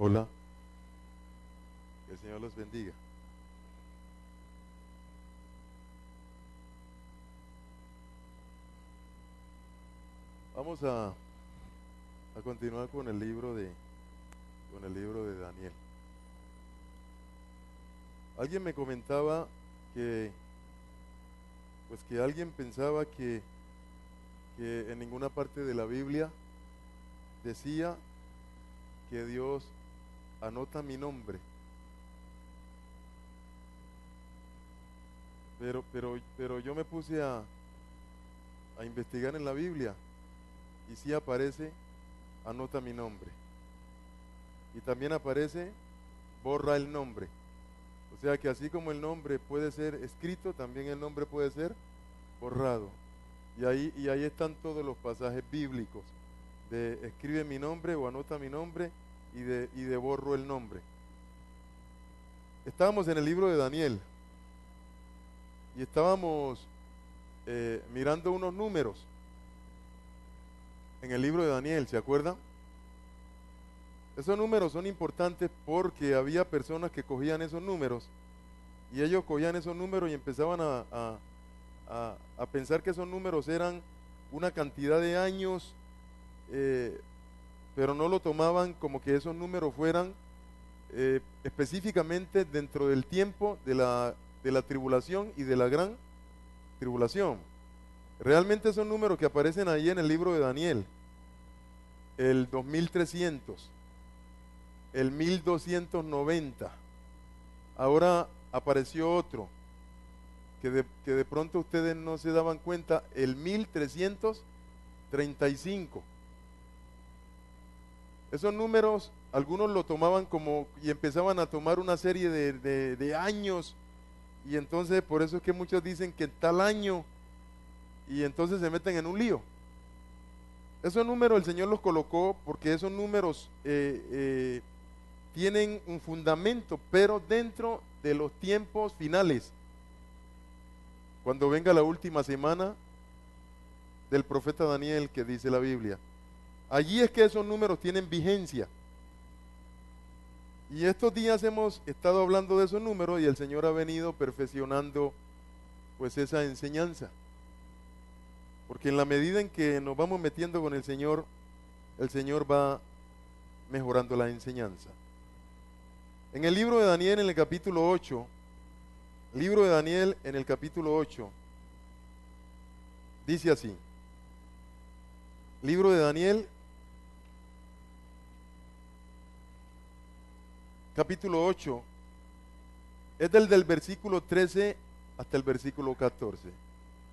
Hola, que el Señor los bendiga. Vamos a continuar con el libro de Daniel. Alguien me comentaba que, que alguien pensaba que en ninguna parte de la Biblia decía que Dios anota mi nombre. Pero yo me puse a investigar en la Biblia y sí aparece, anota mi nombre. Y también aparece, borra el nombre. O sea que así como el nombre puede ser escrito, también el nombre puede ser borrado. Y ahí están todos los pasajes bíblicos de escribe mi nombre o anota mi nombre y de borro el nombre. Estábamos en el libro de Daniel y estábamos mirando unos números en el libro de Daniel, ¿se acuerdan? Esos números son importantes porque había personas que cogían esos números y ellos cogían esos números y empezaban a pensar que esos números eran una cantidad de años, pero no lo tomaban como que esos números fueran específicamente dentro del tiempo de la tribulación y de la gran tribulación. Realmente esos números que aparecen ahí en el libro de Daniel, el 2300, el 1290, ahora apareció otro que de pronto ustedes no se daban cuenta, el 1335. Esos números, algunos lo tomaban como y empezaban a tomar una serie de años, y entonces por eso es que muchos dicen que tal año, y entonces se meten en un lío. Esos números el Señor los colocó porque esos números tienen un fundamento, pero dentro de los tiempos finales. Cuando venga la última semana del profeta Daniel, que dice la Biblia, allí es que esos números tienen vigencia. Y estos días hemos estado hablando de esos números y el Señor ha venido perfeccionando pues esa enseñanza. Porque en la medida en que nos vamos metiendo con el Señor va mejorando la enseñanza. En el libro de Daniel, en el capítulo 8, libro de Daniel en el capítulo 8, dice así, libro de Daniel, capítulo 8, es del versículo 13 hasta el versículo 14.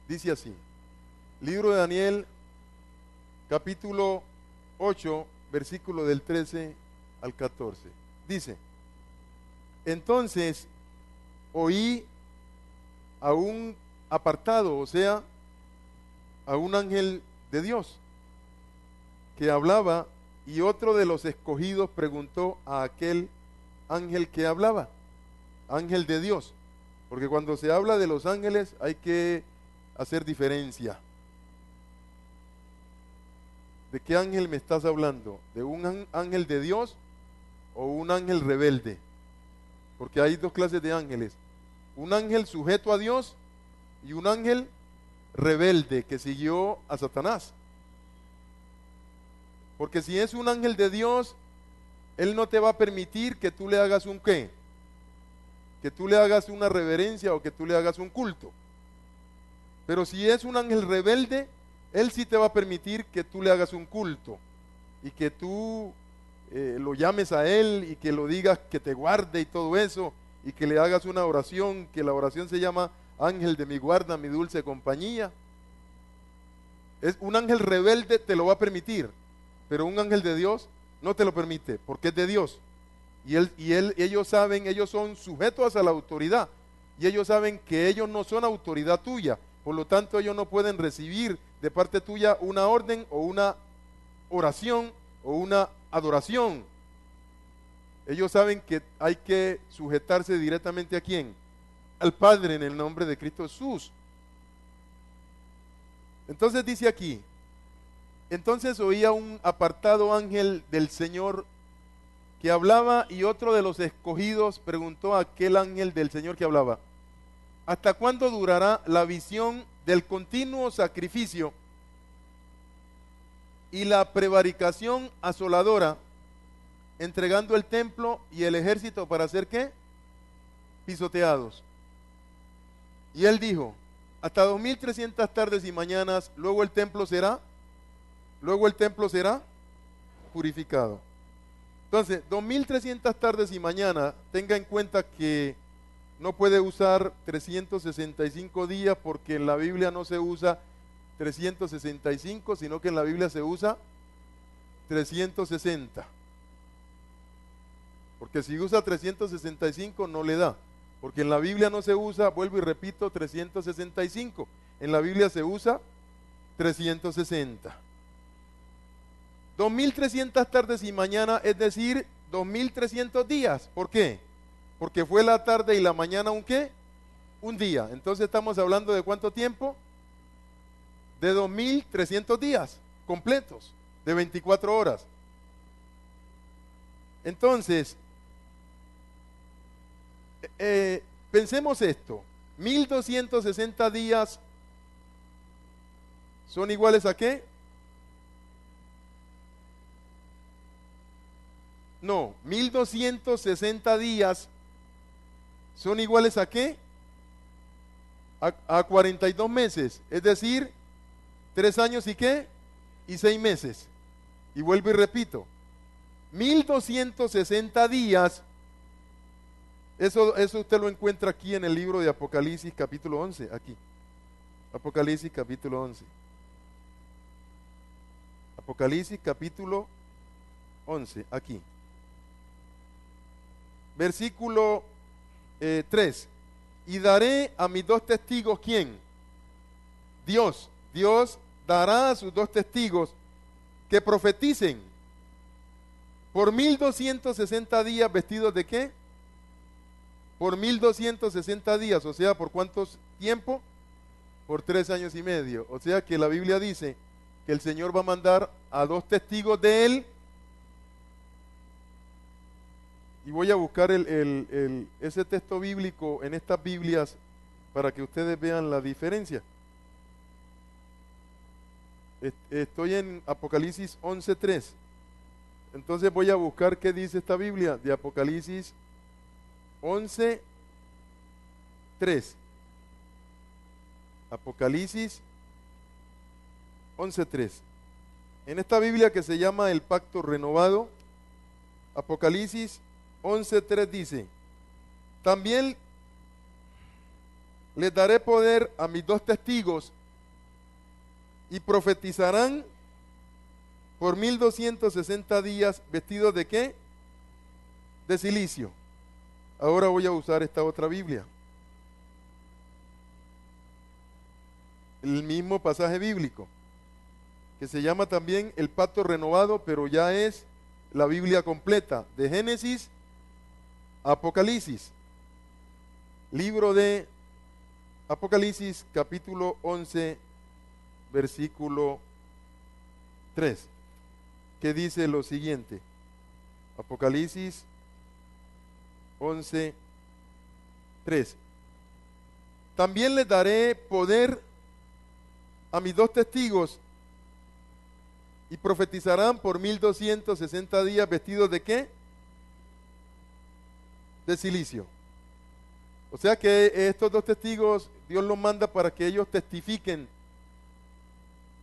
Dice así, libro de Daniel, capítulo 8, versículo del 13 al 14. Dice, entonces oí a un apartado, o sea, a un ángel de Dios que hablaba, y otro de los escogidos preguntó a aquel ángel que hablaba, ángel de Dios, porque cuando se habla de los ángeles hay que hacer diferencia. ¿De qué ángel me estás hablando? ¿De un ángel de Dios o un ángel rebelde? Porque hay dos clases de ángeles, un ángel sujeto a Dios y un ángel rebelde que siguió a Satanás. Porque si es un ángel de Dios, él no te va a permitir que tú le hagas un qué, que tú le hagas una reverencia o que tú le hagas un culto. Pero si es un ángel rebelde, él sí te va a permitir que tú le hagas un culto y que tú lo llames a él y que lo digas que te guarde y todo eso, y que le hagas una oración, que la oración se llama ángel de mi guarda, mi dulce compañía. Es un ángel rebelde te lo va a permitir, pero un ángel de Dios no te lo permite, porque es de Dios. Ellos saben, ellos son sujetos a la autoridad, y ellos saben que ellos no son autoridad tuya, por lo tanto ellos no pueden recibir de parte tuya una orden o una oración o una adoración. Ellos saben que hay que sujetarse directamente ¿a quién? Al Padre, en el nombre de Cristo Jesús. Entonces dice aquí, entonces oía un apartado ángel del Señor que hablaba, y otro de los escogidos preguntó a aquel ángel del Señor que hablaba: ¿hasta cuándo durará la visión del continuo sacrificio y la prevaricación asoladora, entregando el templo y el ejército para hacer qué? Pisoteados? Y él dijo: hasta 2300 tardes y mañanas, luego el templo será purificado. Entonces, 2300 tardes y mañana, tenga en cuenta que no puede usar 365 días, porque en la Biblia no se usa 365, sino que en la Biblia se usa 360. Porque si usa 365 no le da, porque en la Biblia no se usa, vuelvo y repito, 365. En la Biblia se usa 360. 2300 tardes y mañana, es decir, 2300 días. ¿Por qué? Porque fue la tarde y la mañana ¿un qué? Un día. Entonces estamos hablando de ¿cuánto tiempo? De 2300 días completos, de 24 horas. Entonces, pensemos esto: 1260 días son iguales ¿a qué? No, 1260 días son iguales ¿a qué? A 42 meses, es decir, 3 años y qué? Y 6 meses. Y vuelvo y repito, 1260 días, eso usted lo encuentra aquí en el libro de Apocalipsis capítulo 11, aquí. Apocalipsis capítulo 11. Apocalipsis capítulo 11, aquí. Versículo 3. Y daré a mis 2 testigos, ¿quién? Dios. Dios dará a sus 2 testigos que profeticen por 1260 días, vestidos ¿de qué? Por 1260 días, o sea, ¿por cuántos tiempo? Por 3 años y medio. O sea que la Biblia dice que el Señor va a mandar a 2 testigos de Él. Y voy a buscar ese texto bíblico en estas Biblias para que ustedes vean la diferencia. Estoy en Apocalipsis 11:3. Entonces voy a buscar qué dice esta Biblia de Apocalipsis 11:3. Apocalipsis 11:3. En esta Biblia que se llama El Pacto Renovado, Apocalipsis 11:3 dice: también les daré poder a mis 2 testigos y profetizarán por 1260 días, vestidos ¿de qué? De silicio. Ahora voy a usar esta otra Biblia, el mismo pasaje bíblico, que se llama también El Pacto Renovado, pero ya es la Biblia completa, de Génesis a Apocalipsis. Libro de Apocalipsis, capítulo 11, versículo 3, que dice lo siguiente. Apocalipsis 11, 3. También les daré poder a mis 2 testigos y profetizarán por 1260 días, vestidos ¿de qué? De silicio. O sea que estos 2 testigos Dios los manda para que ellos testifiquen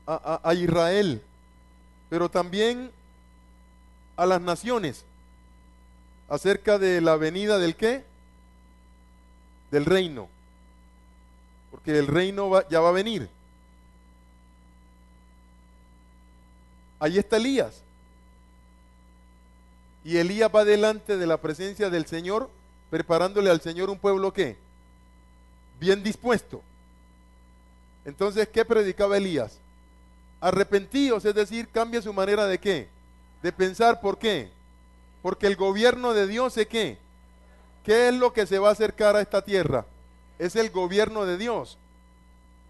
a Israel, pero también a las naciones acerca de la venida ¿del qué? Del reino, porque el reino ya va a venir. Ahí está Elías, y Elías va delante de la presencia del Señor, preparándole al Señor un pueblo ¿qué? Bien dispuesto. Entonces, ¿qué predicaba Elías? Arrepentíos, es decir, cambia su manera de ¿qué? De pensar. ¿Por qué? Porque el gobierno de Dios es ¿qué? ¿Qué es lo que se va a acercar a esta tierra? Es el gobierno de Dios.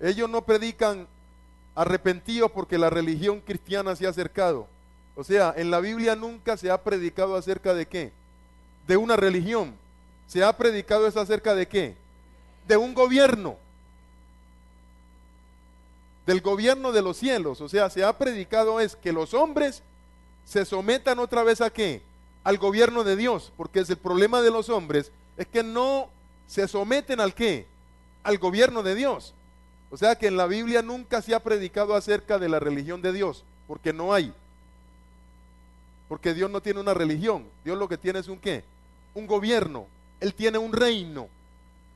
Ellos no predican arrepentidos porque la religión cristiana se ha acercado. O sea, en la Biblia nunca se ha predicado acerca de qué, de una religión. Se ha predicado es acerca de qué, de un gobierno, del gobierno de los cielos. O sea, se ha predicado es que los hombres se sometan otra vez a qué, al gobierno de Dios, porque es el problema de los hombres, es que no se someten al qué, al gobierno de Dios. O sea que en la Biblia nunca se ha predicado acerca de la religión de Dios, porque no hay. Porque Dios no tiene una religión, Dios lo que tiene es un qué, un gobierno. Él tiene un reino.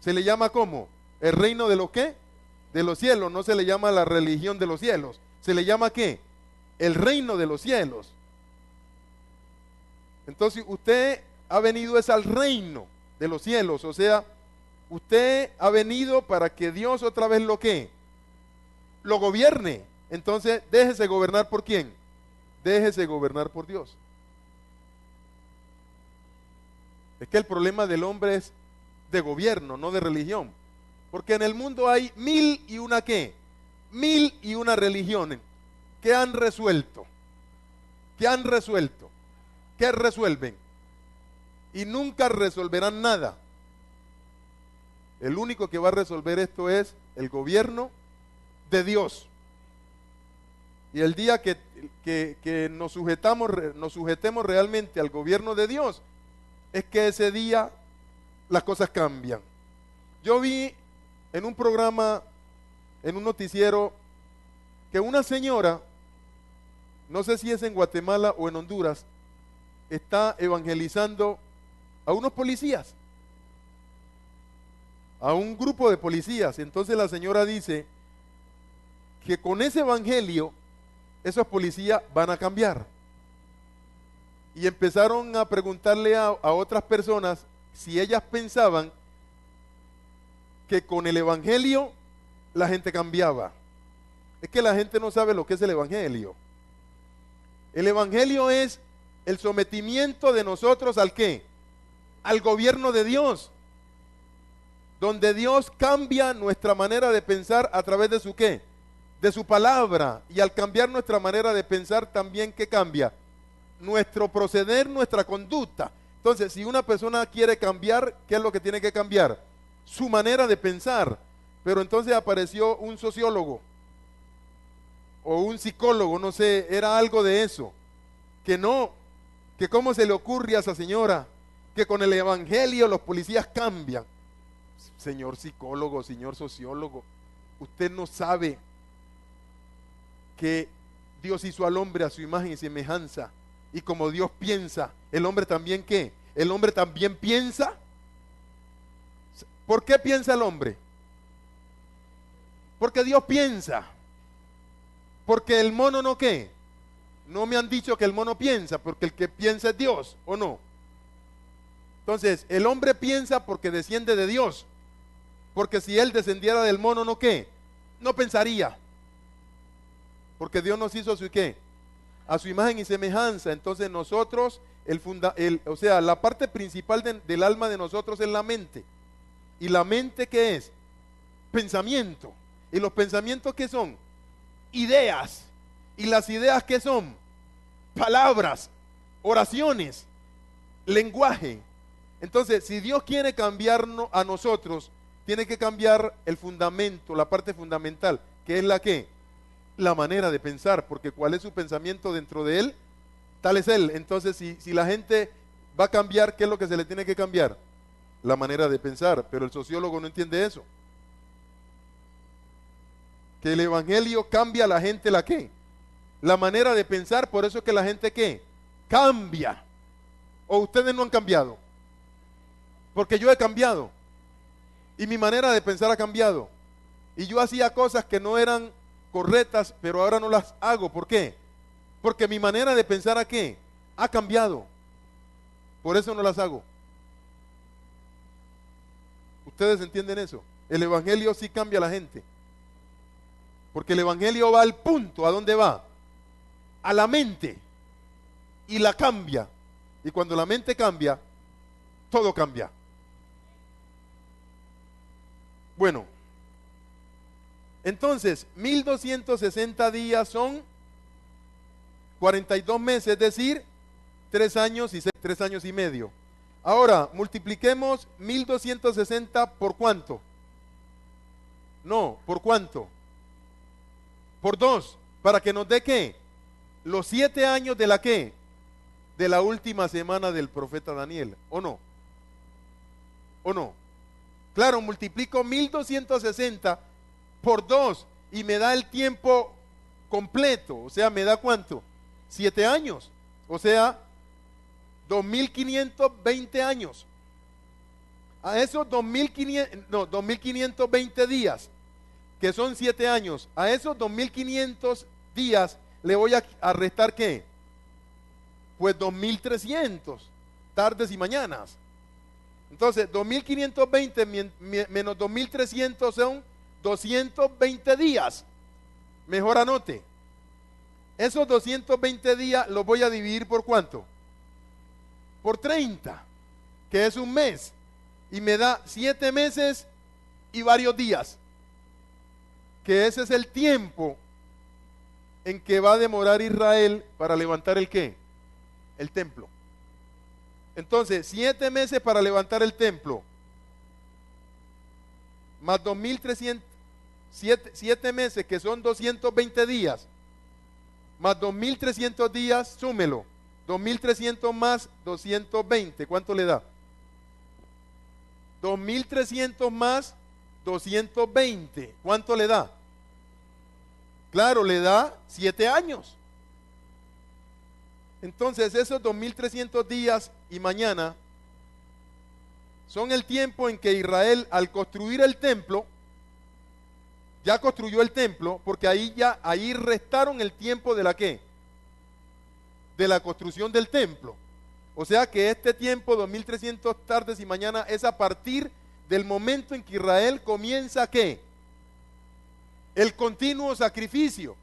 ¿Se le llama cómo? El reino de lo qué, de los cielos. No se le llama la religión de los cielos. ¿Se le llama qué? El reino de los cielos. Entonces usted ha venido es al reino de los cielos. O sea, usted ha venido para que Dios otra vez lo que lo gobierne. Entonces déjese gobernar por quién, déjese gobernar por Dios. Es que el problema del hombre es de gobierno, no de religión. Porque en el mundo hay mil y una qué, mil y una religiones que han resuelto, que resuelven y nunca resolverán nada. El único que va a resolver esto es el gobierno de Dios. Y el día que nos sujetemos realmente al gobierno de Dios, es que ese día las cosas cambian. Yo vi en un programa, en un noticiero, que una señora, no sé si es en Guatemala o en Honduras, está evangelizando a unos policías, a un grupo de policías. Entonces la señora dice que con ese evangelio esos policías van a cambiar. Y empezaron a preguntarle a otras personas si ellas pensaban que con el evangelio la gente cambiaba. Es que la gente no sabe lo que es el evangelio. El evangelio es el sometimiento de nosotros al qué, al gobierno de Dios, donde Dios cambia nuestra manera de pensar a través de su qué, de su palabra. Y al cambiar nuestra manera de pensar también, ¿qué cambia? Nuestro proceder, nuestra conducta. Entonces, si una persona quiere cambiar, ¿qué es lo que tiene que cambiar? Su manera de pensar. Pero entonces apareció un sociólogo o un psicólogo, no sé, era algo de eso, que no, que cómo se le ocurre a esa señora que con el evangelio los policías cambian. Señor psicólogo, señor sociólogo, usted no sabe que Dios hizo al hombre a su imagen y semejanza, y como Dios piensa, el hombre también ¿qué? El hombre también piensa. ¿Por qué piensa el hombre? Porque Dios piensa. Porque el mono no ¿qué? No me han dicho que el mono piensa, porque el que piensa es Dios, ¿o no? Entonces, el hombre piensa porque desciende de Dios. Porque si él descendiera del mono, ¿no qué? No pensaría. Porque Dios nos hizo a su ¿qué? A su imagen y semejanza. Entonces nosotros, o sea, la parte principal del alma de nosotros es la mente. ¿Y la mente qué es? Pensamiento. ¿Y los pensamientos qué son? Ideas. ¿Y las ideas qué son? Palabras, oraciones, lenguaje. Entonces, si Dios quiere cambiarnos a nosotros, tiene que cambiar el fundamento, la parte fundamental, que es la que, la manera de pensar, porque cuál es su pensamiento dentro de él, tal es él. Entonces, si la gente va a cambiar, ¿qué es lo que se le tiene que cambiar? La manera de pensar, pero el sociólogo no entiende eso. Que el evangelio cambia a la gente la qué, la manera de pensar, por eso es que la gente qué, cambia. O ustedes no han cambiado, porque yo he cambiado. Y mi manera de pensar ha cambiado. Y yo hacía cosas que no eran correctas, pero ahora no las hago. ¿Por qué? Porque mi manera de pensar ¿a qué? Ha cambiado. Por eso no las hago. ¿Ustedes entienden eso? El evangelio sí cambia a la gente. Porque el evangelio va al punto. ¿A dónde va? A la mente. Y la cambia. Y cuando la mente cambia, todo cambia. Bueno, entonces, 1260 días son 42 meses, es decir, 3 años y 3 años y medio. Ahora, multipliquemos 1260 por cuánto. No, ¿por cuánto? Por 2, para que nos dé ¿qué? Los 7 años de la ¿qué? De la última semana del profeta Daniel, ¿o no? ¿O no? Claro, multiplico 1260 por 2 y me da el tiempo completo, o sea, me da ¿cuánto? 7 años, o sea, 2520 años. A esos 2520 días, que son 7 años, a esos 2500 días le voy a restar ¿qué? Pues 2300 tardes y mañanas. Entonces, 2520 menos 2300 son 220 días. Mejor anote. Esos 220 días los voy a dividir por ¿cuánto? Por 30, que es un mes. Y me da 7 meses y varios días. Que ese es el tiempo en que va a demorar Israel para levantar el ¿qué? El templo. Entonces, 7 meses para levantar el templo, más 2300, 7 meses que son 220 días, más 2300 días, súmelo, 2300 más 220, ¿cuánto le da? 2300 más 220, ¿cuánto le da? Claro, le da 7 años. Entonces esos 2300 días y mañana son el tiempo en que Israel, al construir el templo, ya construyó el templo, porque ahí restaron el tiempo de la ¿qué? De la construcción del templo. O sea que este tiempo, 2300 tardes y mañana, es a partir del momento en que Israel comienza ¿qué? El continuo sacrificio.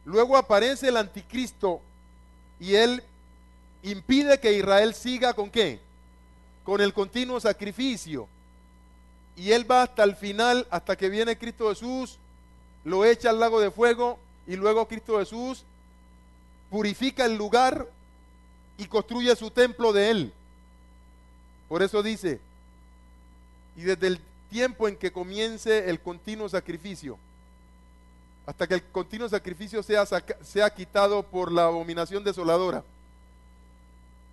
Luego aparece el anticristo y él impide que Israel siga ¿con qué? Con el continuo sacrificio. Y él va hasta el final, hasta que viene Cristo Jesús, lo echa al lago de fuego y luego Cristo Jesús purifica el lugar y construye su templo de él. Por eso dice, y desde el tiempo en que comience el continuo sacrificio, hasta que el continuo sacrificio sea quitado por la abominación desoladora.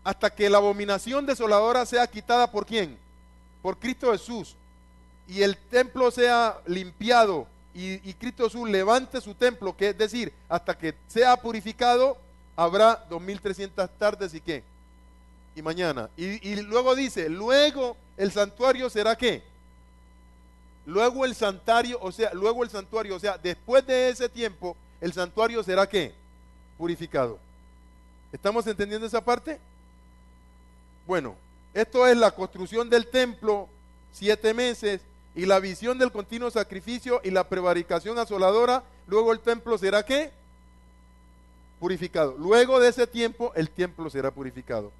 Hasta que la abominación desoladora sea quitada ¿por quién? Por Cristo Jesús. Y el templo sea limpiado y Cristo Jesús levante su templo, que es decir, hasta que sea purificado, habrá 2300 tardes y ¿qué? Y mañana. Y luego dice, luego el santuario será ¿qué? Luego el santuario, o sea, después de ese tiempo, el santuario será ¿qué? Purificado. ¿Estamos entendiendo esa parte? Bueno, esto es la construcción del templo, 7 meses, y la visión del continuo sacrificio y la prevaricación asoladora. Luego el templo será ¿qué? Purificado. Luego de ese tiempo, el templo será purificado.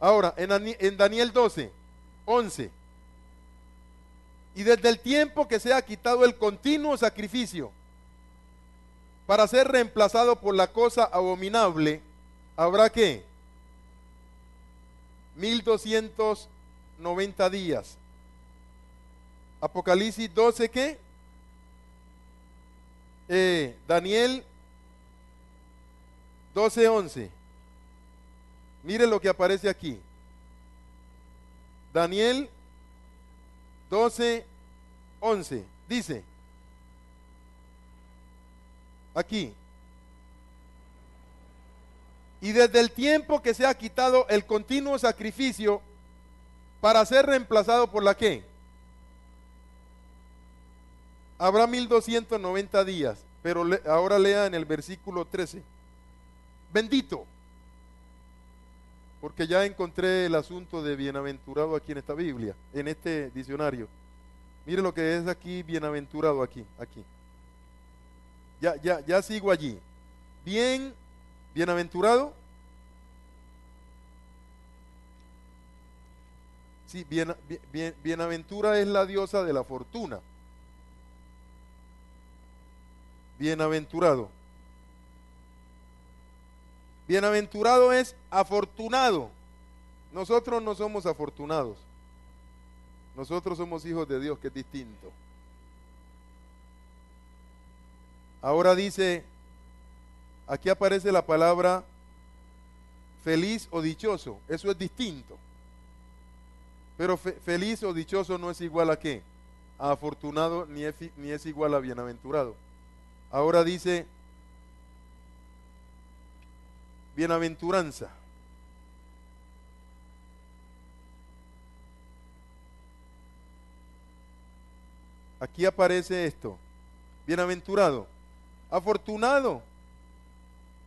Ahora, en Daniel 12, 11. Y desde el tiempo que sea quitado el continuo sacrificio para ser reemplazado por la cosa abominable, habrá ¿qué? 1290 días. Apocalipsis 12, ¿qué? Daniel 12, 11. Mire lo que aparece aquí. Daniel 12, 11. Dice, aquí, y desde el tiempo que se ha quitado el continuo sacrificio para ser reemplazado por la ¿qué? Habrá 1290 días, pero ahora lea en el versículo 13. Bendito, porque ya encontré el asunto de bienaventurado aquí en esta Biblia, en este diccionario. Mire lo que es aquí, bienaventurado aquí. Ya sigo allí. Bienaventurado. Sí, bienaventura es la diosa de la fortuna. Bienaventurado. Bienaventurado es afortunado. Nosotros no somos afortunados. Nosotros somos hijos de Dios, que es distinto. Ahora dice, aquí aparece la palabra feliz o dichoso. Eso es distinto. Pero feliz o dichoso no es igual a qué, a afortunado, ni es igual a bienaventurado. Ahora dice bienaventuranza. Aquí aparece esto: bienaventurado, afortunado,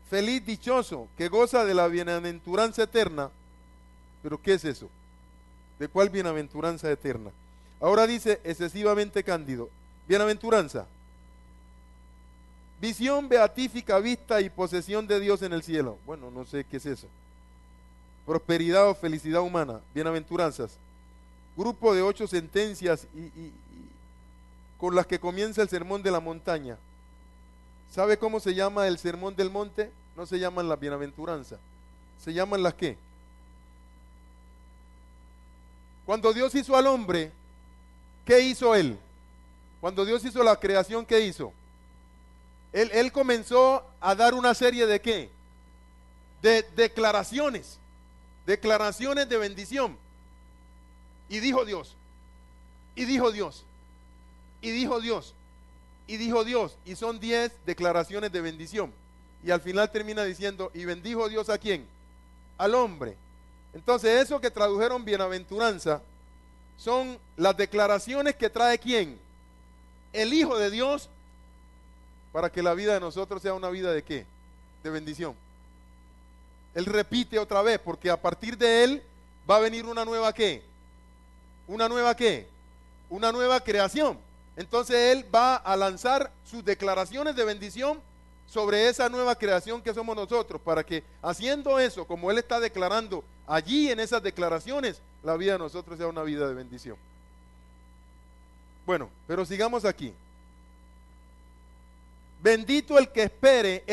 feliz, dichoso, que goza de la bienaventuranza eterna. ¿Pero qué es eso? ¿De cuál bienaventuranza eterna? Ahora dice excesivamente cándido. Bienaventuranza, visión beatífica, vista y posesión de Dios en el cielo. Bueno, no sé qué es eso. Prosperidad o felicidad humana. Bienaventuranzas, grupo de 8 sentencias con las que comienza el sermón de la montaña. ¿Sabe cómo se llama el sermón del monte? No se llaman las bienaventuranzas. ¿Se llaman las qué? Cuando Dios hizo al hombre, ¿qué hizo él? Cuando Dios hizo la creación, ¿qué hizo? Él comenzó a dar una serie de ¿qué? De declaraciones de bendición. Y dijo Dios, y dijo Dios, y dijo Dios, y dijo Dios, y son 10 declaraciones de bendición. Y al final termina diciendo, y bendijo Dios ¿a quién? Al hombre. Entonces eso que tradujeron bienaventuranza son las declaraciones que trae ¿quién? El Hijo de Dios, para que la vida de nosotros sea una vida de ¿qué? De bendición. Él repite otra vez, porque a partir de él va a venir una nueva ¿qué? Una nueva ¿qué? Una nueva creación. Entonces él va a lanzar sus declaraciones de bendición sobre esa nueva creación que somos nosotros, para que haciendo eso, como él está declarando allí en esas declaraciones, la vida de nosotros sea una vida de bendición. Bueno, pero sigamos aquí. Bendito el que espere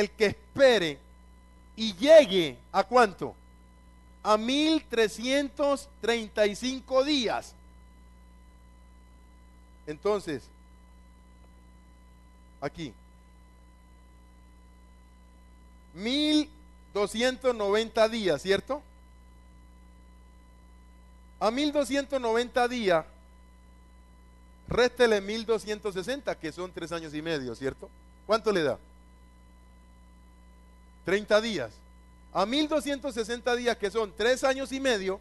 y llegue ¿a cuánto? A 1335 días. Entonces, aquí 1290 días, ¿cierto? A 1290 días, réstele 1260, que son 3 años y medio, ¿cierto? ¿Cuánto le da? 30 días. A 1260 días, que son 3 años y medio,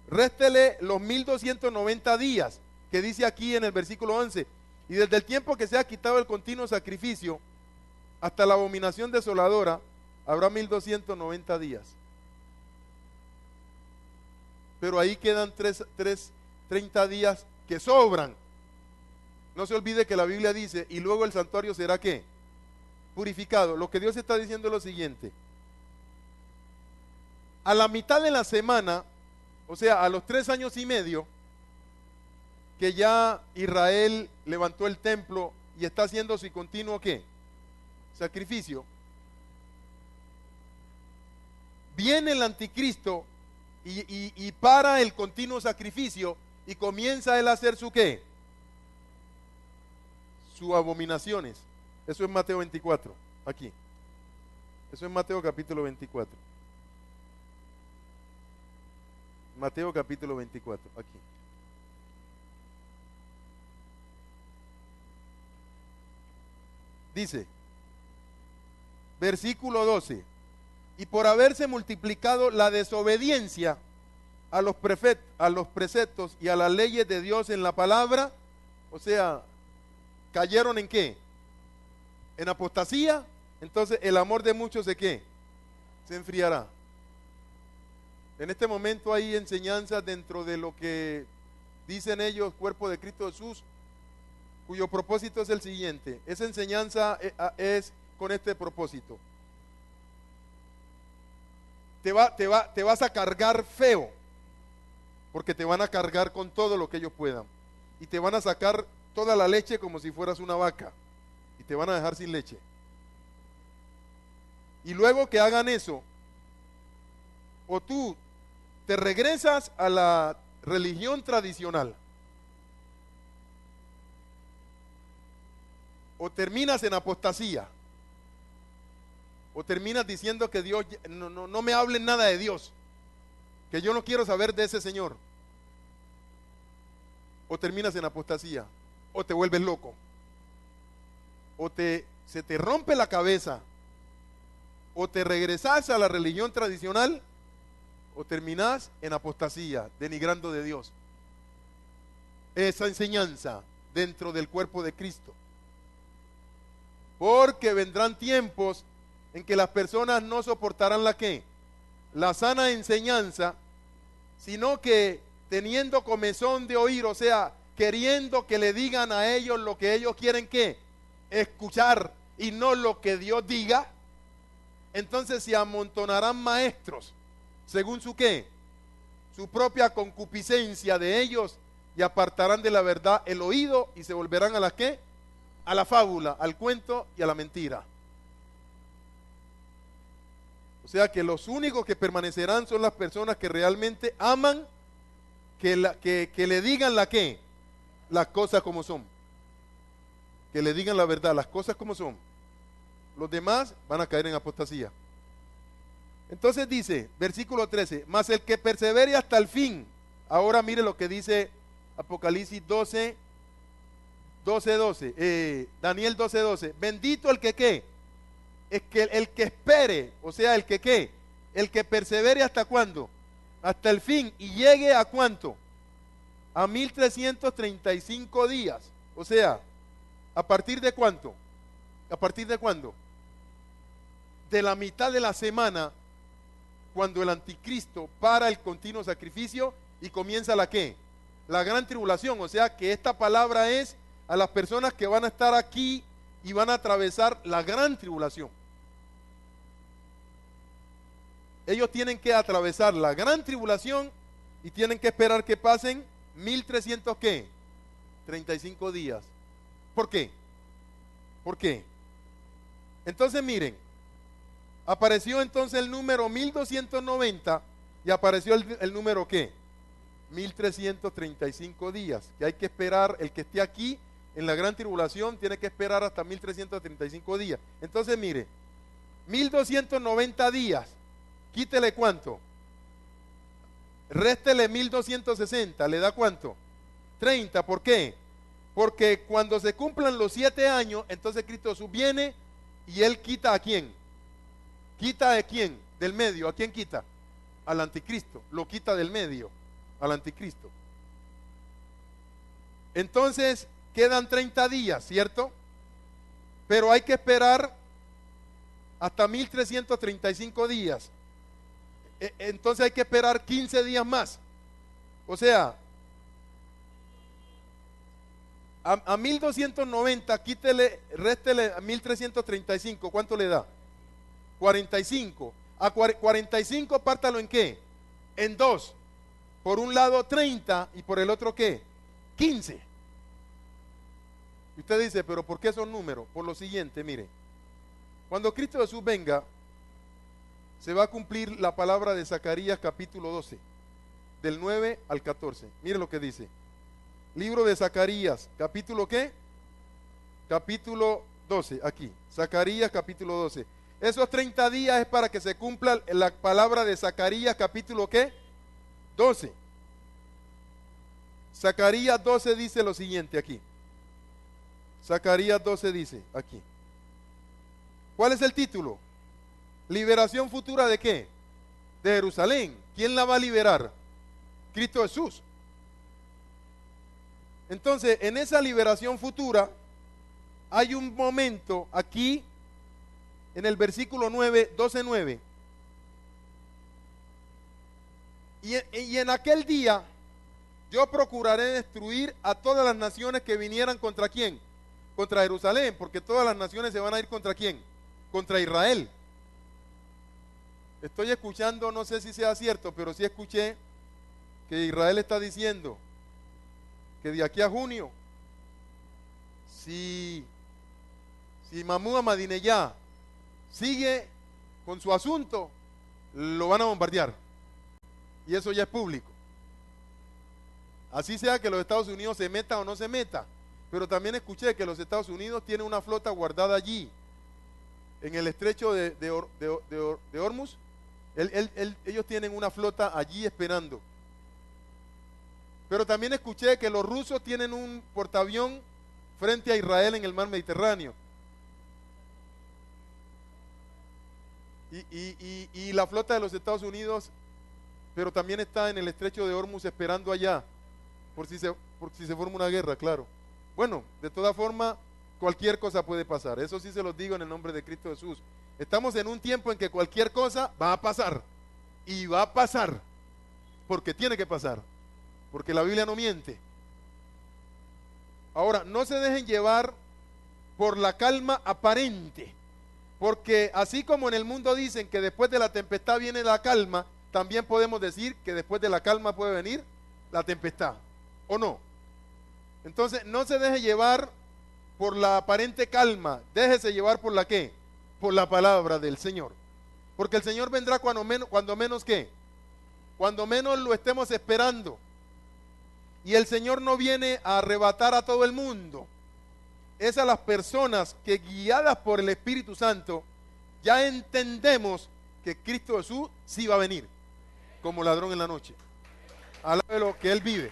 réstele los 1290 días, que dice aquí en el versículo 11. Y desde el tiempo que se ha quitado el continuo sacrificio hasta la abominación desoladora, habrá 1290 días. Pero ahí quedan 30 días que sobran. No se olvide que la Biblia dice, y luego el santuario será ¿qué? Purificado. Lo que Dios está diciendo es lo siguiente: a la mitad de la semana, o sea, a los 3 años y medio, que ya Israel levantó el templo y está haciendo su continuo ¿qué? Sacrificio, viene el anticristo y para el continuo sacrificio, y comienza él a hacer su ¿qué? Sus abominaciones. Eso es Mateo 24, aquí. Eso es Mateo capítulo 24. Mateo capítulo 24, aquí. Dice, versículo 12, y por haberse multiplicado la desobediencia a los preceptos y a las leyes de Dios en la palabra, o sea, cayeron ¿en qué? En apostasía. Entonces el amor de muchos ¿de qué? Se enfriará. En este momento hay enseñanzas dentro de lo que dicen ellos, cuerpo de Cristo Jesús, cuyo propósito es el siguiente. Esa enseñanza es con este propósito: te vas a cargar feo, porque te van a cargar con todo lo que ellos puedan, y te van a sacar toda la leche como si fueras una vaca, y te van a dejar sin leche. Y luego que hagan eso, O tú te regresas a la religión tradicional, o terminas en apostasía, o terminas diciendo que Dios, no me hablen nada de Dios, que yo no quiero saber de ese Señor, o terminas en apostasía, o te vuelves loco, o se te rompe la cabeza, o te regresas a la religión tradicional, o terminas en apostasía, denigrando de Dios esa enseñanza dentro del cuerpo de Cristo. Porque vendrán tiempos en que las personas no soportarán la sana enseñanza, sino que teniendo comezón de oír, o sea, queriendo que le digan a ellos lo que ellos quieren escuchar y no lo que Dios diga, entonces se amontonarán maestros según su propia concupiscencia de ellos, y apartarán de la verdad el oído y se volverán a la fábula, al cuento y a la mentira. O sea que los únicos que permanecerán son las personas que realmente aman que le digan las cosas como son, que le digan la verdad, las cosas como son. Los demás van a caer en apostasía. Entonces dice, versículo 13, mas el que persevere hasta el fin. Ahora mire lo que dice Apocalipsis 12, Daniel 12. Bendito el que es que el que espere, o sea, el que persevere hasta cuándo, hasta el fin, y llegue a cuánto, a 1335 días. O sea, ¿a partir de cuánto? ¿A partir de cuándo? De la mitad de la semana, cuando el anticristo para el continuo sacrificio y comienza la gran tribulación. O sea que esta palabra es a las personas que van a estar aquí y van a atravesar la gran tribulación. Ellos tienen que atravesar la gran tribulación y tienen que esperar que pasen 1335 días. ¿Por qué? ¿Por qué? Entonces miren, apareció entonces el número 1290 y apareció el número 1335 días, que hay que esperar. El que esté aquí en la gran tribulación tiene que esperar hasta 1335 días. Entonces mire, 1290 días, quítele cuánto, réstele 1260, le da cuánto, 30. ¿Por qué? Porque cuando se cumplan los 7 años, entonces Cristo Jesús viene y Él quita ¿a quién? ¿Quita de quién? Del medio. ¿A quién quita? Al anticristo. Lo quita del medio, al anticristo. Entonces quedan 30 días, ¿cierto? Pero hay que esperar hasta 1335 días. Entonces hay que esperar 15 días más. O sea, a 1290 quítele, réstele a 1335, ¿cuánto le da? 45. A 45 pártalo ¿en qué? En 2. Por un lado 30 y por el otro 15. Y usted dice, pero ¿por qué son números? Por lo siguiente, mire. Cuando Cristo Jesús venga, se va a cumplir la palabra de Zacarías capítulo 12, del 9 al 14. Mire lo que dice. Libro de Zacarías, capítulo Capítulo 12, aquí. Zacarías capítulo 12. Esos 30 días es para que se cumpla la palabra de Zacarías capítulo 12. Zacarías 12 dice lo siguiente aquí. Zacarías 12 dice aquí. ¿Cuál es el título? Liberación futura ¿de qué? De Jerusalén. ¿Quién la va a liberar? Cristo Jesús. Entonces, en esa liberación futura hay un momento aquí en el versículo 9, 12:9. Y en aquel día yo procuraré destruir a todas las naciones que vinieran ¿contra quién? Contra Jerusalén, porque todas las naciones se van a ir ¿contra quién? Contra Israel. Estoy escuchando, no sé si sea cierto, pero sí escuché que Israel está diciendo que de aquí a junio, si Mahmoud Ahmadinejad sigue con su asunto, lo van a bombardear. Y eso ya es público. Así sea que los Estados Unidos se meta o no se meta. Pero también escuché que los Estados Unidos tienen una flota guardada allí, en el estrecho de Hormuz. Ellos tienen una flota allí esperando. Pero también escuché que los rusos tienen un portaavión frente a Israel en el mar Mediterráneo. Y la flota de los Estados Unidos, pero también está en el estrecho de Hormuz esperando allá, por si se forma una guerra, claro. Bueno, de toda forma, cualquier cosa puede pasar. Eso sí se los digo en el nombre de Cristo Jesús. Estamos en un tiempo en que cualquier cosa va a pasar. Y va a pasar. Porque tiene que pasar. Porque la Biblia no miente. Ahora, no se dejen llevar por la calma aparente. Porque así como en el mundo dicen que después de la tempestad viene la calma, también podemos decir que después de la calma puede venir la tempestad. ¿O no? Entonces, no se deje llevar por la aparente calma, déjese llevar por la ¿qué? Por la palabra del Señor. Porque el Señor vendrá cuando menos ¿qué? Cuando menos lo estemos esperando. Y el Señor no viene a arrebatar a todo el mundo. Es a las personas que, guiadas por el Espíritu Santo, ya entendemos que Cristo Jesús sí va a venir como ladrón en la noche. Alábelo que Él vive.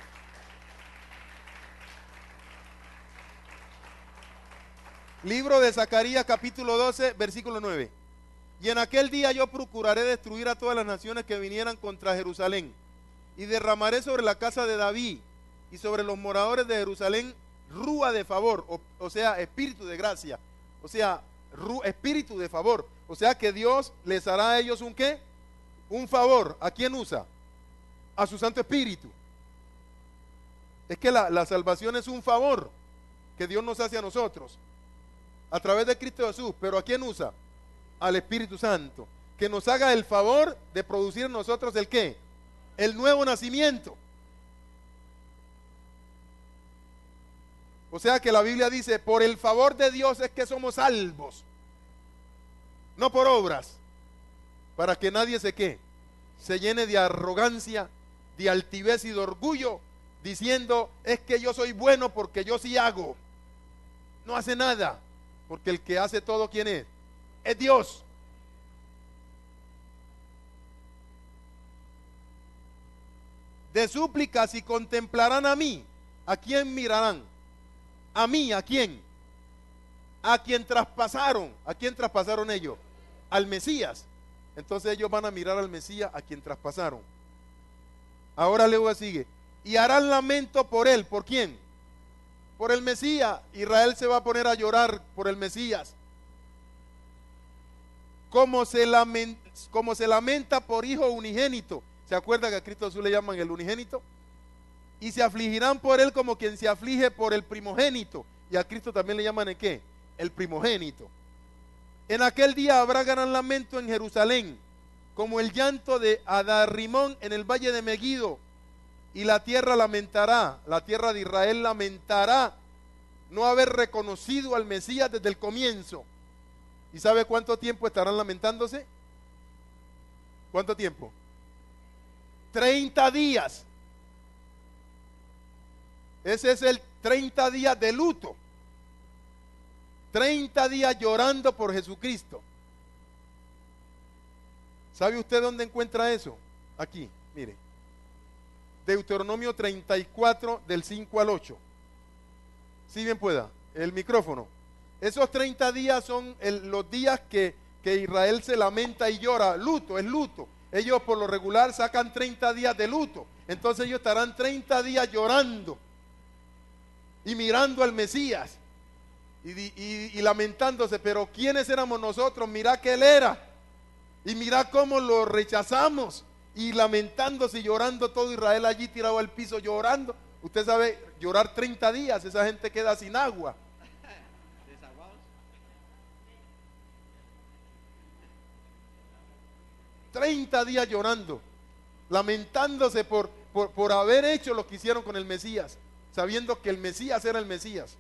Libro de Zacarías capítulo 12 versículo 9. Y en aquel día yo procuraré destruir a todas las naciones que vinieran contra Jerusalén, y derramaré sobre la casa de David y sobre los moradores de Jerusalén rúa de favor, o sea, espíritu de gracia, o sea, espíritu de favor, o sea que Dios les hará a ellos un ¿qué? Un favor. ¿A quién usa? A su Santo Espíritu. Es que la salvación es un favor que Dios nos hace a nosotros a través de Cristo Jesús. ¿Pero a quién usa? Al Espíritu Santo, que nos haga el favor de producir en nosotros el ¿qué? El nuevo nacimiento. O sea que la Biblia dice, por el favor de Dios es que somos salvos, no por obras, para que nadie se llene de arrogancia, de altivez y de orgullo, diciendo, es que yo soy bueno porque yo sí hago. No hace nada, porque el que hace todo, ¿quién es? Es Dios. De súplicas y contemplarán a mí. ¿A quién mirarán? A mí, ¿a quién? A quien traspasaron. ¿A quién traspasaron ellos? Al Mesías. Entonces ellos van a mirar al Mesías a quien traspasaron. Ahora luego sigue. Y harán lamento por él. ¿Por quién? Por el Mesías. Israel se va a poner a llorar por el Mesías. Como se lamenta por hijo unigénito. ¿Se acuerda que a Cristo Jesús le llaman el unigénito? Y se afligirán por él como quien se aflige por el primogénito. Y a Cristo también le llaman ¿el qué? El primogénito. En aquel día habrá gran lamento en Jerusalén, como el llanto de Adarrimón en el valle de Megido. Y la tierra lamentará, la tierra de Israel lamentará no haber reconocido al Mesías desde el comienzo. ¿Y sabe cuánto tiempo estarán lamentándose? ¿Cuánto tiempo? 30 días. Ese es el 30 días de luto. 30 días llorando por Jesucristo. ¿Sabe usted dónde encuentra eso? Aquí, mire. Deuteronomio 34 del 5 al 8. Si bien pueda, el micrófono. Esos 30 días son los días que Israel se lamenta y llora. Luto, es luto. Ellos por lo regular sacan 30 días de luto. Entonces ellos estarán 30 días llorando y mirando al Mesías y lamentándose. Pero ¿quiénes éramos nosotros? Mirá que él era y mirá cómo lo rechazamos, y lamentándose y llorando todo Israel allí tirado al piso llorando. Usted sabe, llorar 30 días, esa gente queda sin agua. 30 días llorando, lamentándose por haber hecho lo que hicieron con el Mesías, sabiendo que el Mesías era el Mesías.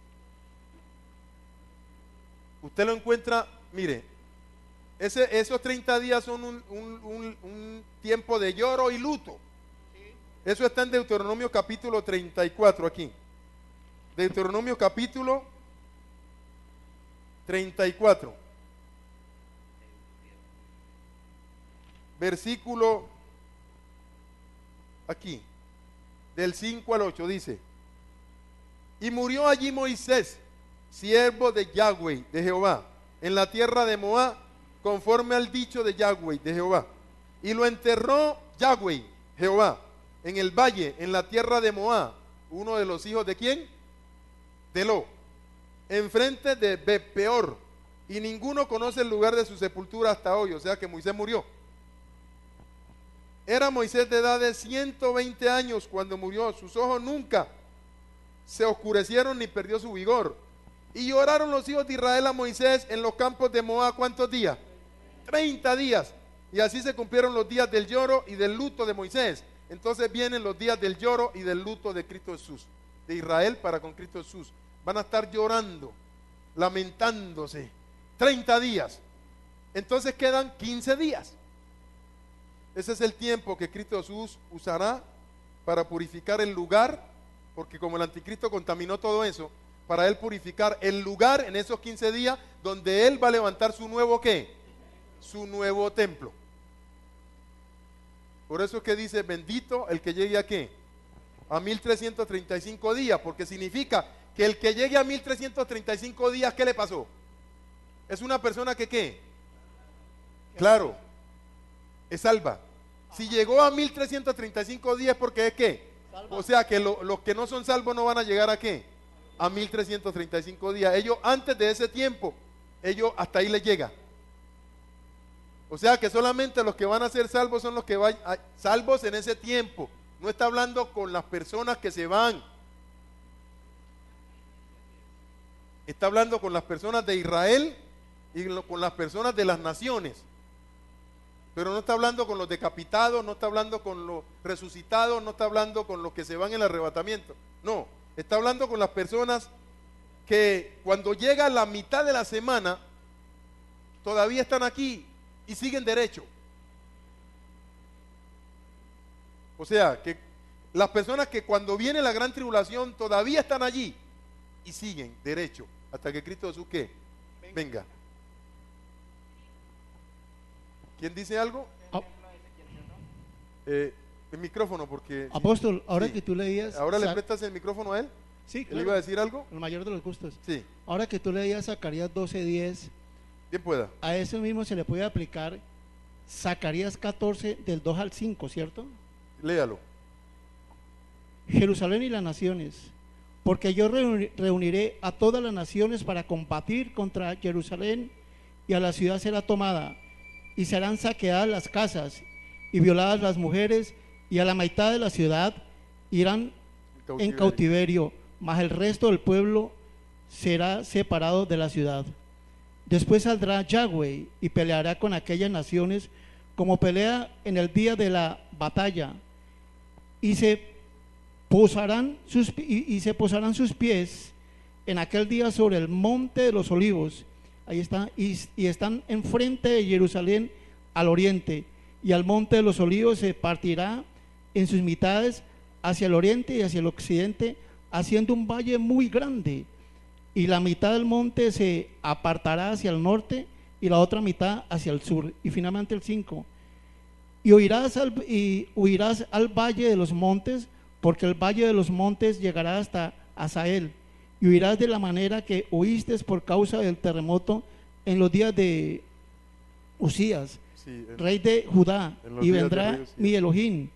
Usted lo encuentra, mire, esos 30 días son un tiempo de lloro y luto, Eso está en Deuteronomio capítulo 34 aquí. Deuteronomio capítulo 34. Versículo aquí, del 5 al 8 dice: y murió allí Moisés, siervo de Yahweh, de Jehová, en la tierra de Moab, conforme al dicho de Yahweh, de Jehová. Y lo enterró Yahweh, Jehová, en el valle, en la tierra de Moab, uno de los hijos de ¿quién? De Lo, enfrente de Bepeor, y ninguno conoce el lugar de su sepultura hasta hoy, o sea que Moisés murió. Era Moisés de edad de 120 años cuando murió, sus ojos nunca se oscurecieron ni perdió su vigor. Y lloraron los hijos de Israel a Moisés en los campos de Moab, ¿cuántos días? 30 días. Y así se cumplieron los días del lloro y del luto de Moisés. Entonces vienen los días del lloro y del luto de Cristo Jesús, de Israel para con Cristo Jesús. Van a estar llorando, lamentándose, 30 días. Entonces quedan 15 días. Ese es el tiempo que Cristo Jesús usará para purificar el lugar, porque como el anticristo contaminó todo eso, para él purificar el lugar en esos 15 días donde él va a levantar su nuevo ¿qué? Su nuevo templo. Por eso es que dice, bendito el que llegue a ¿qué? A 1335 días, porque significa que el que llegue a 1335 días, ¿qué le pasó? Es una persona que ¿qué? Claro, es salva. Si llegó a 1335 días, porque es ¿qué? O sea que los que no son salvos no van a llegar a ¿qué? A 1335 días. Ellos antes de ese tiempo, ellos hasta ahí les llega. O sea que solamente los que van a ser salvos son los que van salvos en ese tiempo. No está hablando con las personas que se van. Está hablando con las personas de Israel y con las personas de las naciones. Pero no está hablando con los decapitados, no está hablando con los resucitados, no está hablando con los que se van en el arrebatamiento. No, está hablando con las personas que cuando llega la mitad de la semana todavía están aquí y siguen derecho. O sea, que las personas que cuando viene la gran tribulación todavía están allí y siguen derecho hasta que Cristo Jesús ¿qué? Venga. ¿Quién dice algo? El micrófono, porque... Apóstol, ahora sí. que tú leías... ¿Ahora le prestas el micrófono a él? Sí, claro. ¿Él iba a decir algo? El mayor de los gustos. Sí. Ahora que tú leías Zacarías 12:10, Bien pueda. a eso mismo se le puede aplicar Zacarías 14 del 2 al 5, ¿cierto? Léalo. Jerusalén y las naciones, porque yo reuniré a todas las naciones para combatir contra Jerusalén, y a la ciudad será tomada, y serán saqueadas las casas y violadas las mujeres, y a la mitad de la ciudad irán en cautiverio, mas el resto del pueblo será separado de la ciudad. Después saldrá Yahweh y peleará con aquellas naciones como pelea en el día de la batalla, y se posarán sus pies en aquel día sobre el monte de los olivos. Ahí está, y están enfrente de Jerusalén al oriente, y al monte de los olivos se partirá en sus mitades hacia el oriente y hacia el occidente, haciendo un valle muy grande, y la mitad del monte se apartará hacia el norte y la otra mitad hacia el sur. Y finalmente el 5, y huirás al valle de los montes, porque el valle de los montes llegará hasta Hazael, y huirás de la manera que huiste por causa del terremoto en los días de Usías, sí, rey de Judá, y vendrá mi Elohim,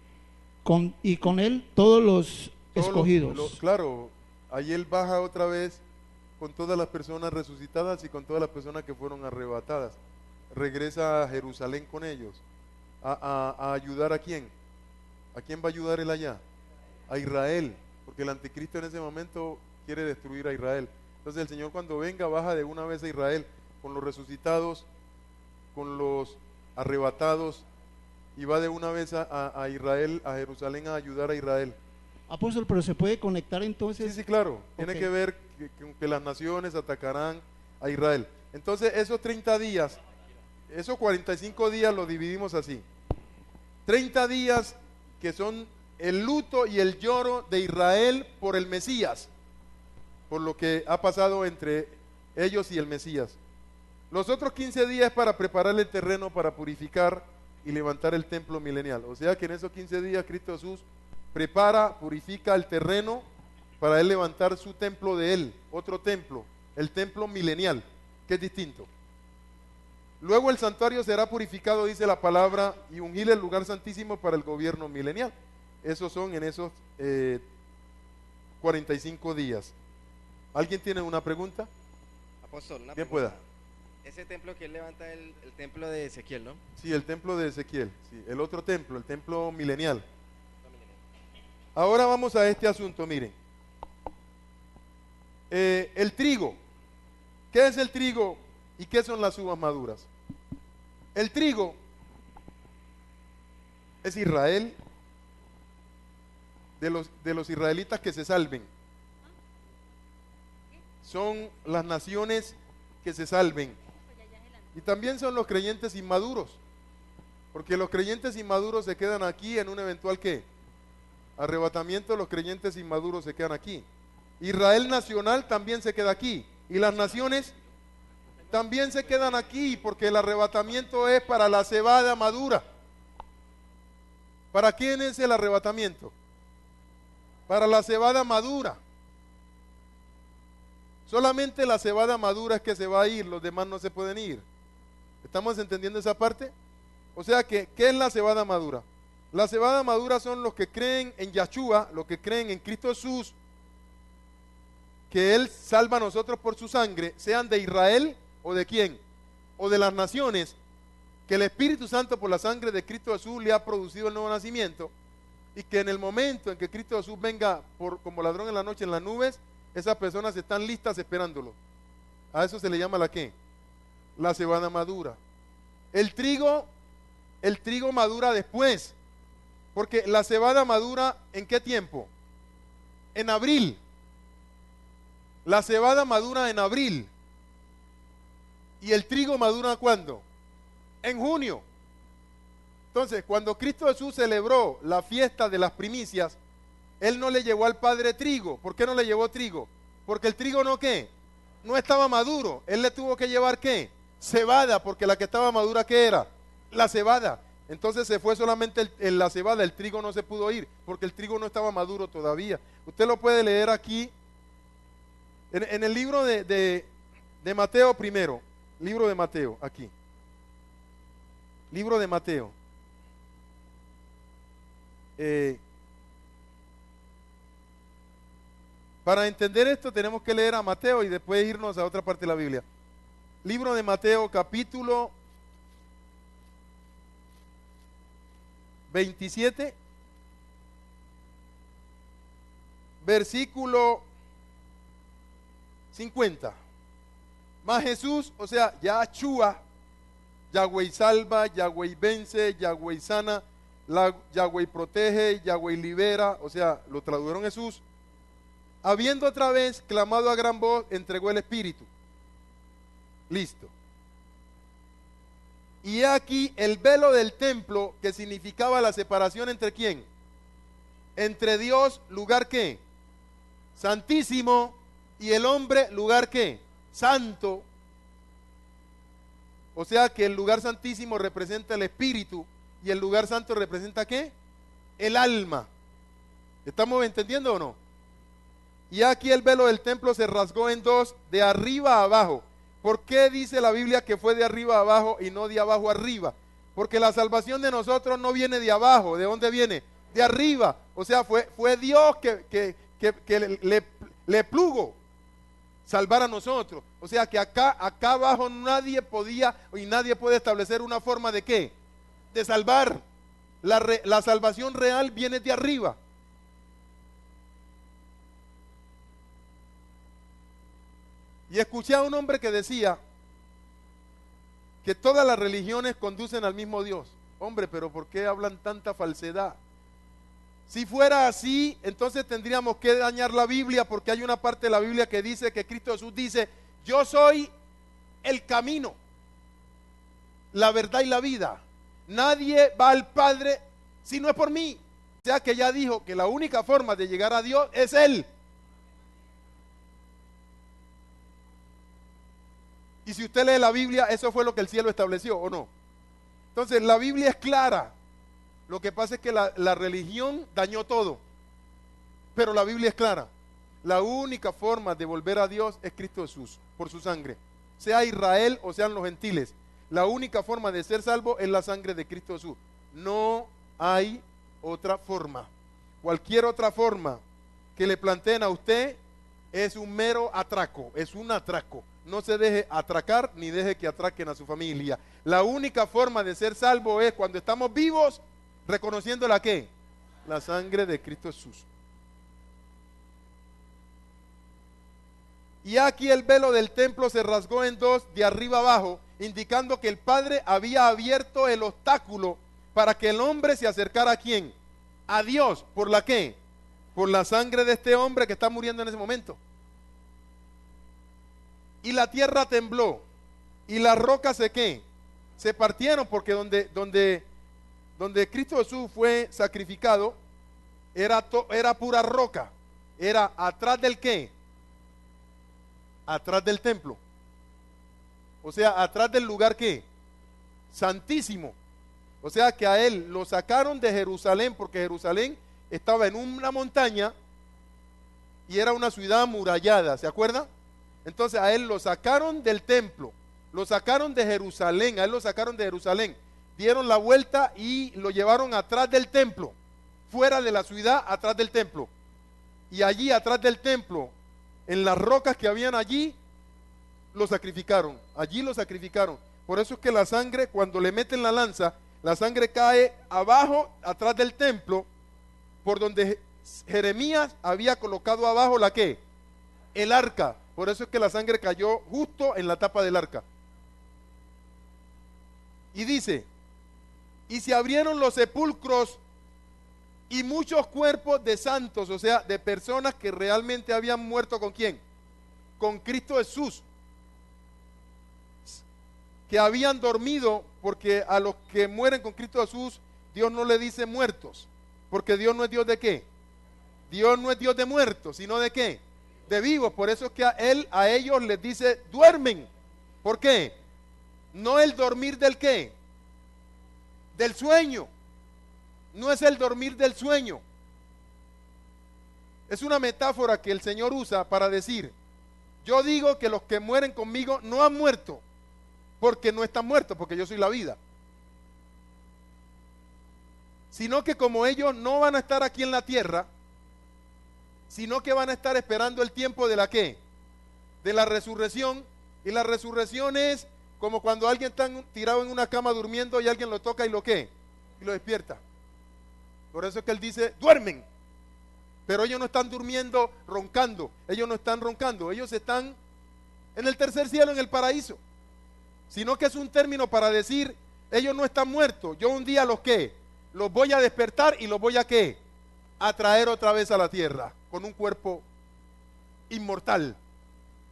y con él todos los escogidos. Claro, ahí él baja otra vez con todas las personas resucitadas y con todas las personas que fueron arrebatadas. Regresa a Jerusalén con ellos. ¿A ayudar a quién? ¿A quién va a ayudar él allá? A Israel, porque el anticristo en ese momento quiere destruir a Israel. Entonces el Señor cuando venga baja de una vez a Israel con los resucitados, con los arrebatados, y va de una vez a Israel, a Jerusalén, a ayudar a Israel. Apóstol, pero se puede conectar entonces. Sí, claro, tiene que ver que las naciones atacarán a Israel. Entonces esos 30 días, esos 45 días los dividimos así. 30 días que son el luto y el lloro de Israel por el Mesías, por lo que ha pasado entre ellos y el Mesías. Los otros 15 días para preparar el terreno para purificar y levantar el templo milenial. O sea que en esos 15 días Cristo Jesús prepara, purifica el terreno para él levantar su templo de él, otro templo, el templo milenial, que es distinto. Luego el santuario será purificado, dice la palabra, y ungir el lugar santísimo para el gobierno milenial. Esos son en esos 45 días. ¿Alguien tiene una pregunta? Apóstol, una Bien pregunta. pueda. Ese templo que él levanta es el templo de Ezequiel, ¿no? Sí, el templo de Ezequiel, sí, el otro templo, el templo milenial. Ahora vamos a este asunto, miren. El trigo. ¿Qué es el trigo y qué son las uvas maduras? El trigo es Israel, de los israelitas que se salven. Son las naciones que se salven. Y también son los creyentes inmaduros, porque los creyentes inmaduros se quedan aquí en un eventual ¿qué? Arrebatamiento. Los creyentes inmaduros se quedan aquí. Israel nacional también se queda aquí, y las naciones también se quedan aquí, porque el arrebatamiento es para la cebada madura. ¿Para quién es el arrebatamiento? Para la cebada madura. Solamente la cebada madura es que se va a ir, los demás no se pueden ir. ¿Estamos entendiendo esa parte? O sea que, ¿qué es la cebada madura? La cebada madura son los que creen en Yahshua, los que creen en Cristo Jesús, que Él salva a nosotros por su sangre, sean de Israel o de quién, o de las naciones, que el Espíritu Santo por la sangre de Cristo Jesús le ha producido el nuevo nacimiento, y que en el momento en que Cristo Jesús venga como ladrón en la noche en las nubes, esas personas están listas esperándolo. A eso se le llama la ¿qué? La cebada madura. El trigo madura después, porque la cebada madura ¿en qué tiempo? En abril. La cebada madura en abril. ¿Y el trigo madura cuándo? En junio. Entonces, cuando Cristo Jesús celebró la fiesta de las primicias, Él no le llevó al Padre trigo. ¿Por qué no le llevó trigo? Porque el trigo no ¿qué? No estaba maduro. Él le tuvo que llevar ¿qué? Cebada, porque la que estaba madura ¿qué era? La cebada. Entonces se fue solamente la cebada, el trigo no se pudo ir, porque el trigo no estaba maduro todavía. Usted lo puede leer aquí, en el libro de Mateo primero, libro de Mateo, aquí. Libro de Mateo. Para entender esto tenemos que leer a Mateo y después irnos a otra parte de la Biblia. Libro de Mateo, capítulo 27, versículo 50. Mas Jesús, o sea, Yahshua, Yahweh salva, Yahweh vence, Yahweh sana, Yahweh protege, Yahweh libera, o sea, lo tradujeron Jesús. Habiendo otra vez clamado a gran voz, entregó el Espíritu. Listo. Y he aquí el velo del templo, que significaba la separación entre quién, entre Dios, lugar ¿qué? Santísimo, y el hombre, lugar ¿qué? Santo. O sea que el lugar santísimo representa el espíritu y el lugar santo representa ¿qué? El alma. ¿Estamos entendiendo o no? Y aquí el velo del templo se rasgó en dos, de arriba a abajo. ¿Por qué dice la Biblia que fue de arriba a abajo y no de abajo a arriba? Porque la salvación de nosotros no viene de abajo. ¿De dónde viene? De arriba. O sea, fue Dios que le plugo salvar a nosotros. O sea que acá abajo nadie podía y nadie puede establecer una forma de ¿qué? De salvar. La salvación real viene de arriba. Y escuché a un hombre que decía que todas las religiones conducen al mismo Dios. Hombre, pero ¿por qué hablan tanta falsedad? Si fuera así, entonces tendríamos que dañar la Biblia, porque hay una parte de la Biblia que dice que Cristo Jesús dice: yo soy el camino, la verdad y la vida. Nadie va al Padre si no es por mí. sea que ya dijo que la única forma de llegar a Dios es Él. Y si usted lee la Biblia, eso fue lo que el cielo estableció, ¿o no? Entonces, la Biblia es clara. Lo que pasa es que la religión dañó todo. Pero la Biblia es clara. La única forma de volver a Dios es Cristo Jesús, por su sangre. Sea Israel o sean los gentiles. La única forma de ser salvo es la sangre de Cristo Jesús. No hay otra forma. Cualquier otra forma que le planteen a usted es un mero atraco, es un atraco. No se deje atracar ni deje que atraquen a su familia. La única forma de ser salvo es cuando estamos vivos, reconociendo la ¿qué? La sangre de Cristo Jesús. Y aquí el velo del templo se rasgó en dos de arriba abajo, indicando que el Padre había abierto el obstáculo para que el hombre se acercara ¿a quién? A Dios. ¿Por la qué? Por la sangre de este hombre que está muriendo en ese momento. Y la tierra tembló, y las rocas se ¿qué? Se partieron, porque donde Cristo Jesús fue sacrificado, era pura roca. Era atrás del ¿qué? Atrás del templo. O sea, atrás del lugar ¿qué? Santísimo. O sea que a él lo sacaron de Jerusalén, porque Jerusalén estaba en una montaña y era una ciudad amurallada, ¿se acuerdan? Entonces a él lo sacaron del templo, lo sacaron de Jerusalén, a él lo sacaron de Jerusalén, dieron la vuelta y lo llevaron atrás del templo, fuera de la ciudad, atrás del templo. Y allí atrás del templo, en las rocas que habían allí, lo sacrificaron, allí lo sacrificaron. Por eso es que la sangre, cuando le meten la lanza, la sangre cae abajo, atrás del templo, por donde Jeremías había colocado abajo la ¿qué? El arca. Por eso es que la sangre cayó justo en la tapa del arca. Y dice, y se abrieron los sepulcros y muchos cuerpos de santos, o sea, de personas que realmente habían muerto ¿con quién? Con Cristo Jesús. Que habían dormido, porque a los que mueren con Cristo Jesús, Dios no le dice muertos, porque Dios no es Dios de qué. Dios no es Dios de muertos, sino de qué. De vivos. Por eso es que a ellos les dice duermen. ¿Por qué? No el dormir del qué, del sueño. No es el dormir del sueño. Es una metáfora que el Señor usa para decir, yo digo que los que mueren conmigo no han muerto, porque no están muertos, porque yo soy la vida. Sino que como ellos no van a estar aquí en la tierra, sino que van a estar esperando el tiempo de la ¿qué? De la resurrección. Y la resurrección es como cuando alguien está tirado en una cama durmiendo y alguien lo toca y lo ¿qué? Y lo despierta. Por eso es que él dice, duermen. Pero ellos no están durmiendo roncando, ellos no están roncando, ellos están en el tercer cielo, en el paraíso. Sino que es un término para decir, ellos no están muertos, yo un día los ¿qué? Los voy a despertar y los voy a ¿qué? A traer otra vez a la tierra, con un cuerpo inmortal.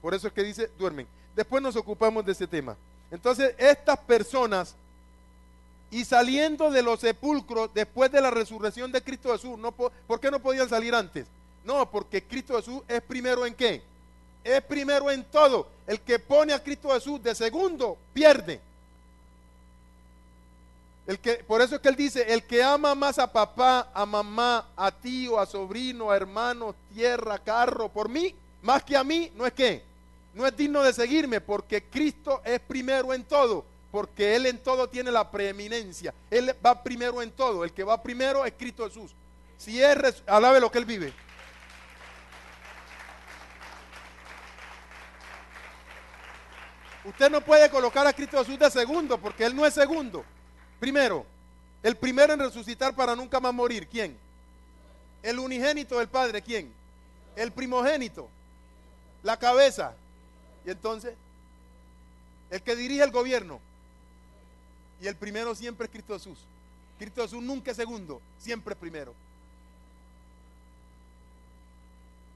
Por eso es que dice, duermen. Después nos ocupamos de ese tema. Entonces, estas personas, y saliendo de los sepulcros, después de la resurrección de Cristo Jesús, ¿por qué no podían salir antes? No, porque Cristo Jesús es primero en ¿qué? Es primero en todo. El que pone a Cristo Jesús de segundo, pierde. Por eso es que él dice, el que ama más a papá, a mamá, a tío, a sobrino, a hermano, tierra, carro, por mí, más que a mí, no es ¿qué? No es digno de seguirme, porque Cristo es primero en todo, porque Él en todo tiene la preeminencia. Él va primero en todo, el que va primero es Cristo Jesús. Si es, alabe lo que Él vive. Usted no puede colocar a Cristo Jesús de segundo, porque Él no es segundo. Primero, el primero en resucitar para nunca más morir, ¿quién? El unigénito del Padre, ¿quién? El primogénito, la cabeza. Y entonces, el que dirige el gobierno. Y el primero siempre es Cristo Jesús. Cristo Jesús nunca es segundo, siempre es primero.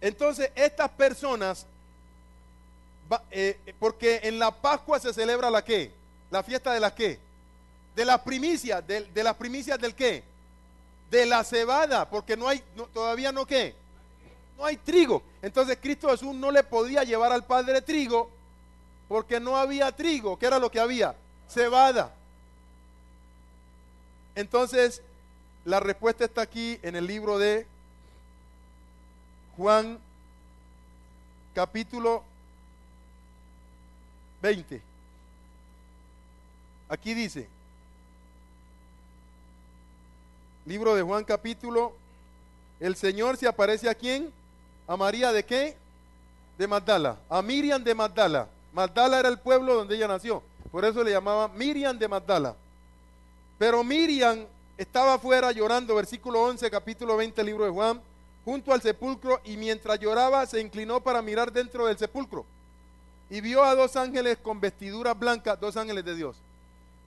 Entonces, estas personas, porque en la Pascua se celebra la ¿qué? La fiesta de las ¿qué? De las primicias, de las primicias del ¿qué? de la cebada, porque todavía no qué, no hay trigo. Entonces Cristo Jesús no le podía llevar al Padre trigo, porque no había trigo. ¿Qué era lo que había? Cebada. Entonces, la respuesta está aquí en el libro de Juan, capítulo 20. Aquí dice, libro de Juan capítulo, el Señor se aparece a quién, a María de qué, de Magdala, a Miriam de Magdala. Magdala era el pueblo donde ella nació, por eso le llamaban Miriam de Magdala. Pero Miriam estaba afuera llorando, versículo 11, capítulo 20, libro de Juan, junto al sepulcro, y mientras lloraba se inclinó para mirar dentro del sepulcro y vio a dos ángeles con vestiduras blancas, dos ángeles de Dios,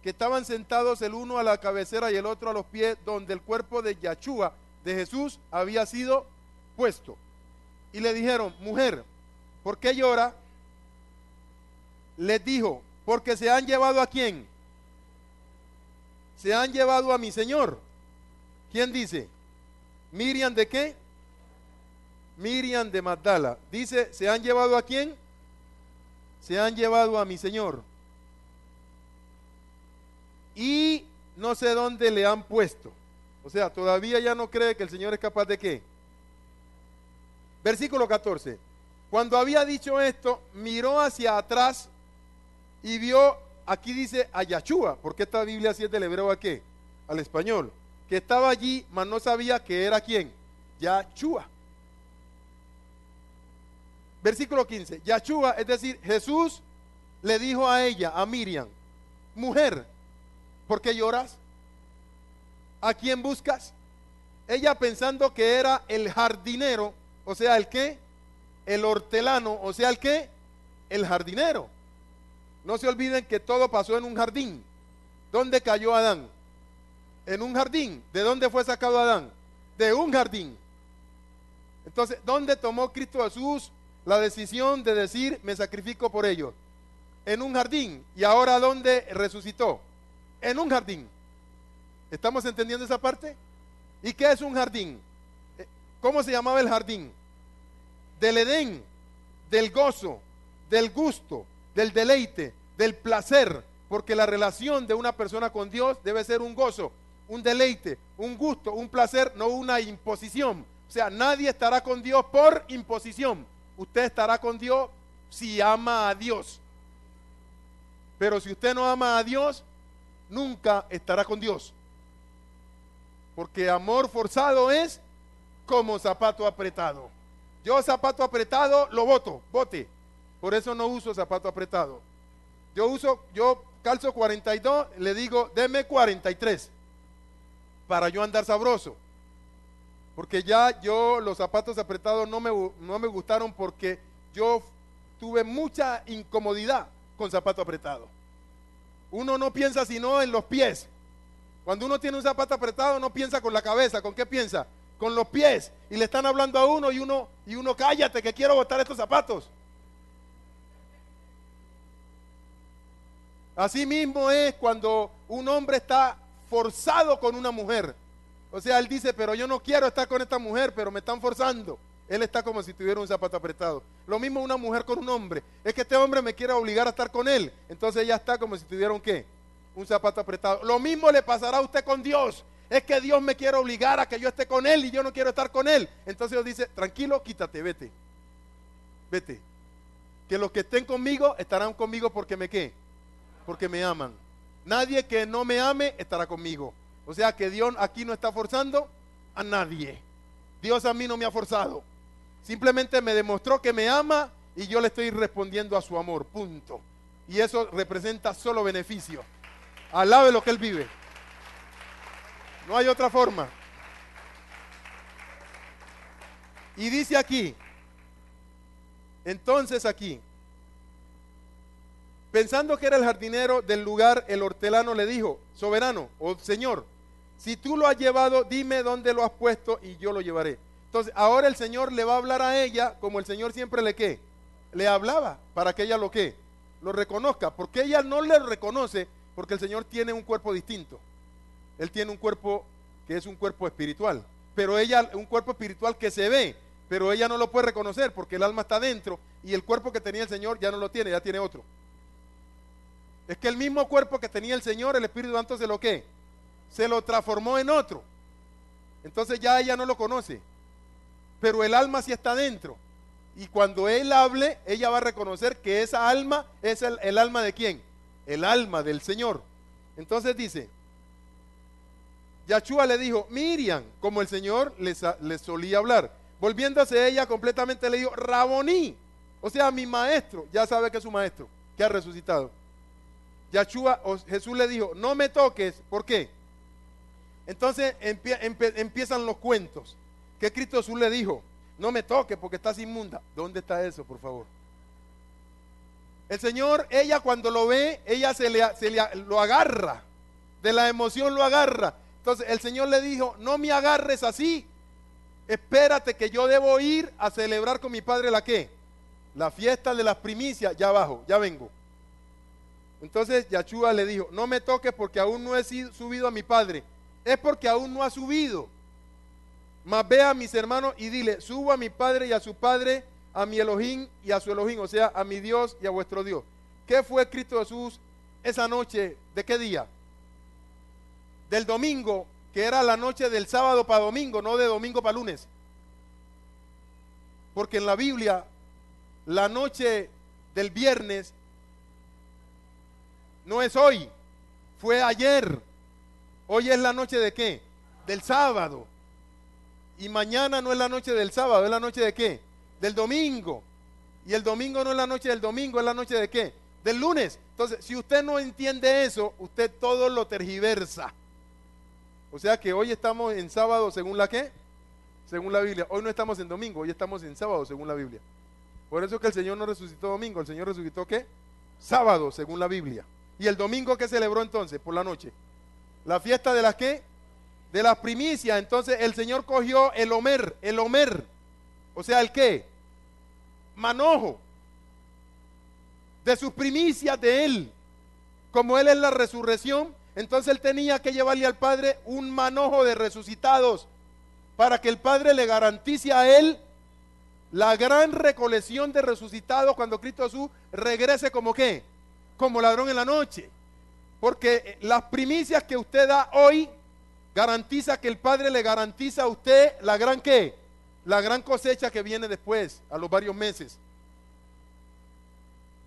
que estaban sentados el uno a la cabecera y el otro a los pies, donde el cuerpo de Yahshua, de Jesús, había sido puesto. Y le dijeron, mujer, ¿por qué llora? Les dijo, porque se han llevado ¿a quién? Se han llevado a mi Señor. ¿Quién dice? Miriam de qué? Miriam de Magdala. Dice, ¿se han llevado a quién? Se han llevado a mi Señor. Y no sé dónde le han puesto. O sea, todavía ya no cree que el Señor es capaz de qué. Versículo 14. Cuando había dicho esto, miró hacia atrás y vio, aquí dice a Yahshua, porque esta Biblia así es del hebreo a qué, al español, que estaba allí, mas no sabía que era quién, Yahshua. Versículo 15, Yahshua, es decir, Jesús le dijo a ella, a Miriam, mujer, ¿por qué lloras? ¿A quién buscas? Ella pensando que era el jardinero, o sea, ¿el qué? El hortelano, o sea, ¿el qué? El jardinero. No se olviden que todo pasó en un jardín. ¿Dónde cayó Adán? En un jardín. ¿De dónde fue sacado Adán? De un jardín. Entonces, ¿dónde tomó Cristo Jesús la decisión de decir, me sacrifico por ellos? En un jardín. ¿Y ahora dónde resucitó? En un jardín. ¿Estamos entendiendo esa parte? ¿Y qué es un jardín? ¿Cómo se llamaba el jardín? Del Edén, del gozo, del gusto, del deleite, del placer, porque la relación de una persona con Dios debe ser un gozo, un deleite, un gusto, un placer, no una imposición. O sea, nadie estará con Dios por imposición. Usted estará con Dios si ama a Dios. Pero si usted no ama a Dios, nunca estará con Dios. Porque amor forzado es como zapato apretado. Yo zapato apretado lo bote. Por eso no uso zapato apretado. Yo calzo 42, le digo, deme 43 para yo andar sabroso. Porque ya los zapatos apretados no me gustaron, porque yo tuve mucha incomodidad con zapato apretado. Uno no piensa sino en los pies. Cuando uno tiene un zapato apretado no piensa con la cabeza. ¿Con qué piensa? Con los pies. Y le están hablando a uno y uno cállate que quiero botar estos zapatos. Así mismo es cuando un hombre está forzado con una mujer. O sea, él dice, pero yo no quiero estar con esta mujer, pero me están forzando. Él está como si tuviera un zapato apretado. Lo mismo una mujer con un hombre. Es que este hombre me quiere obligar a estar con él. Entonces ella está como si tuviera un ¿qué? Un zapato apretado. Lo mismo le pasará a usted con Dios. Es que Dios me quiere obligar a que yo esté con él y yo no quiero estar con él. Entonces Dios dice, tranquilo, quítate, vete. Que los que estén conmigo estarán conmigo porque me ¿qué? Porque me aman. Nadie que no me ame estará conmigo. O sea que Dios aquí no está forzando a nadie. Dios a mí no me ha forzado. Simplemente me demostró que me ama y yo le estoy respondiendo a su amor, punto. Y eso representa solo beneficio. Alabe lo que Él vive. No hay otra forma. Y dice aquí, entonces aquí, pensando que era el jardinero del lugar, el hortelano le dijo, soberano o señor, si tú lo has llevado, dime dónde lo has puesto y yo lo llevaré. Entonces ahora el Señor le va a hablar a ella como el Señor siempre le ¿qué? Le hablaba para que ella lo ¿qué? Lo reconozca, porque ella no le reconoce, porque el Señor tiene un cuerpo distinto. Él tiene un cuerpo que es un cuerpo espiritual, pero ella, un cuerpo espiritual que se ve, pero ella no lo puede reconocer porque el alma está dentro y el cuerpo que tenía el Señor ya no lo tiene, ya tiene otro. Es que el mismo cuerpo que tenía el Señor, el Espíritu Santo se lo ¿qué? Se lo transformó en otro. Entonces ya ella no lo conoce, pero el alma sí está dentro. Y cuando él hable, ella va a reconocer que esa alma es el alma de ¿quién? El alma del Señor. Entonces dice, Yahshua le dijo, Miriam, como el Señor le solía hablar. Volviéndose ella completamente le dijo, Raboní, o sea, mi maestro. Ya sabe que es su maestro, que ha resucitado. Yahshua, Jesús le dijo, no me toques. ¿Por qué? Entonces empiezan los cuentos. Que Cristo Jesús le dijo, no me toques porque estás inmunda. ¿Dónde está eso, por favor? El Señor, ella cuando lo ve, ella lo agarra. De la emoción lo agarra. Entonces el Señor le dijo, no me agarres así. Espérate que yo debo ir a celebrar con mi padre la ¿qué? La fiesta de las primicias. Ya abajo, ya vengo. Entonces Yahshua le dijo, no me toques porque aún no he subido a mi padre. Es porque aún no ha subido. Mas ve a mis hermanos y dile, subo a mi padre y a su padre, a mi Elohim y a su Elohim, o sea, a mi Dios y a vuestro Dios. ¿Qué fue Cristo Jesús esa noche? ¿De qué día? Del domingo, que era la noche del sábado para domingo, no de domingo para lunes. Porque en la Biblia, la noche del viernes no es hoy, fue ayer. Hoy es la noche de ¿qué? Del sábado. Y mañana no es la noche del sábado, es la noche de ¿qué? Del domingo. Y el domingo no es la noche del domingo, es la noche de ¿qué? Del lunes. Entonces, si usted no entiende eso, usted todo lo tergiversa. O sea que hoy estamos en sábado según la ¿qué? Según la Biblia. Hoy no estamos en domingo, hoy estamos en sábado según la Biblia. Por eso es que el Señor no resucitó domingo, el Señor resucitó ¿qué? Sábado según la Biblia. ¿Y el domingo qué celebró entonces? Por la noche. La fiesta de las ¿qué? De las primicias. Entonces el Señor cogió el Omer, o sea, ¿el qué? Manojo de sus primicias de Él. Como Él es la resurrección, entonces Él tenía que llevarle al Padre un manojo de resucitados para que el Padre le garantice a Él la gran recolección de resucitados cuando Cristo Jesús regrese como ¿qué? Como ladrón en la noche. Porque las primicias que usted da hoy garantiza que el Padre le garantiza a usted la gran ¿qué? La gran cosecha que viene después, a los varios meses.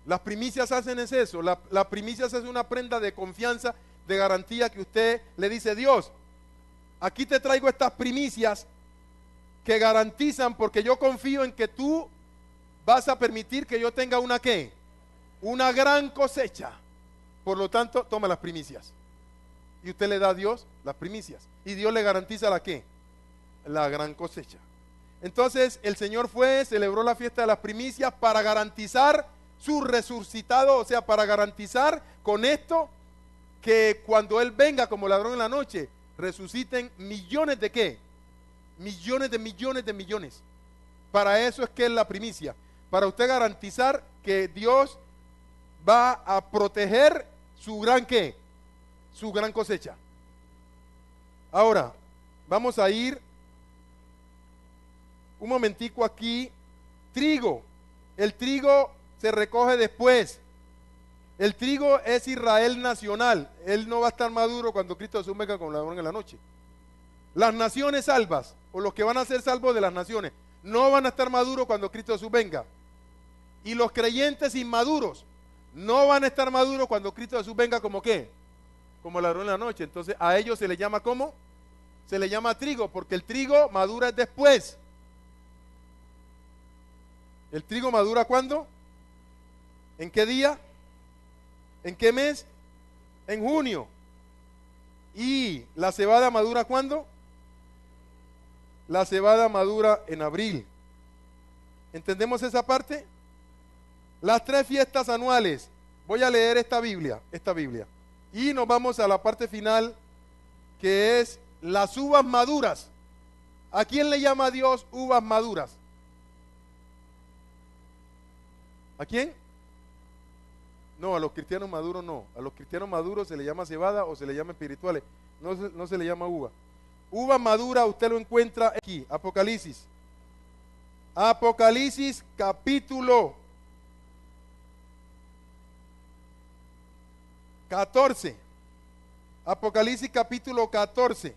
Las primicias hacen es eso, la primicias es una prenda de confianza, de garantía que usted le dice, Dios, aquí te traigo estas primicias que garantizan porque yo confío en que tú vas a permitir que yo tenga una ¿qué? Una gran cosecha. Por lo tanto, toma las primicias. Y usted le da a Dios las primicias. Y Dios le garantiza la ¿qué? La gran cosecha. Entonces el Señor fue, celebró la fiesta de las primicias para garantizar su resucitado, o sea, para garantizar con esto que cuando Él venga como ladrón en la noche, resuciten millones de ¿qué? Millones de millones de millones. Para eso es que es la primicia. Para usted garantizar que Dios va a proteger su gran ¿qué? Su gran cosecha. Ahora, vamos a ir un momentico aquí. Trigo. El trigo se recoge después. El trigo es Israel nacional. Él no va a estar maduro cuando Cristo Jesús venga con ladrón en la noche. Las naciones salvas, o los que van a ser salvos de las naciones, no van a estar maduros cuando Cristo Jesús venga. Y los creyentes inmaduros no van a estar maduros cuando Cristo Jesús venga como ¿qué? Como ladrón en la noche. Entonces a ellos se les llama ¿cómo? Se les llama trigo, porque el trigo madura después. ¿El trigo madura cuándo? ¿En qué día? ¿En qué mes? En junio. ¿Y la cebada madura cuándo? La cebada madura en abril. ¿Entendemos esa parte? Las 3 fiestas anuales. Voy a leer esta Biblia. Y nos vamos a la parte final, que es las uvas maduras. ¿A quién le llama Dios uvas maduras? ¿A quién? No, a los cristianos maduros no. A los cristianos maduros se le llama cebada o se le llama espirituales. No se le llama uva. Uva madura usted lo encuentra aquí, Apocalipsis. Apocalipsis capítulo 14. Apocalipsis capítulo 14.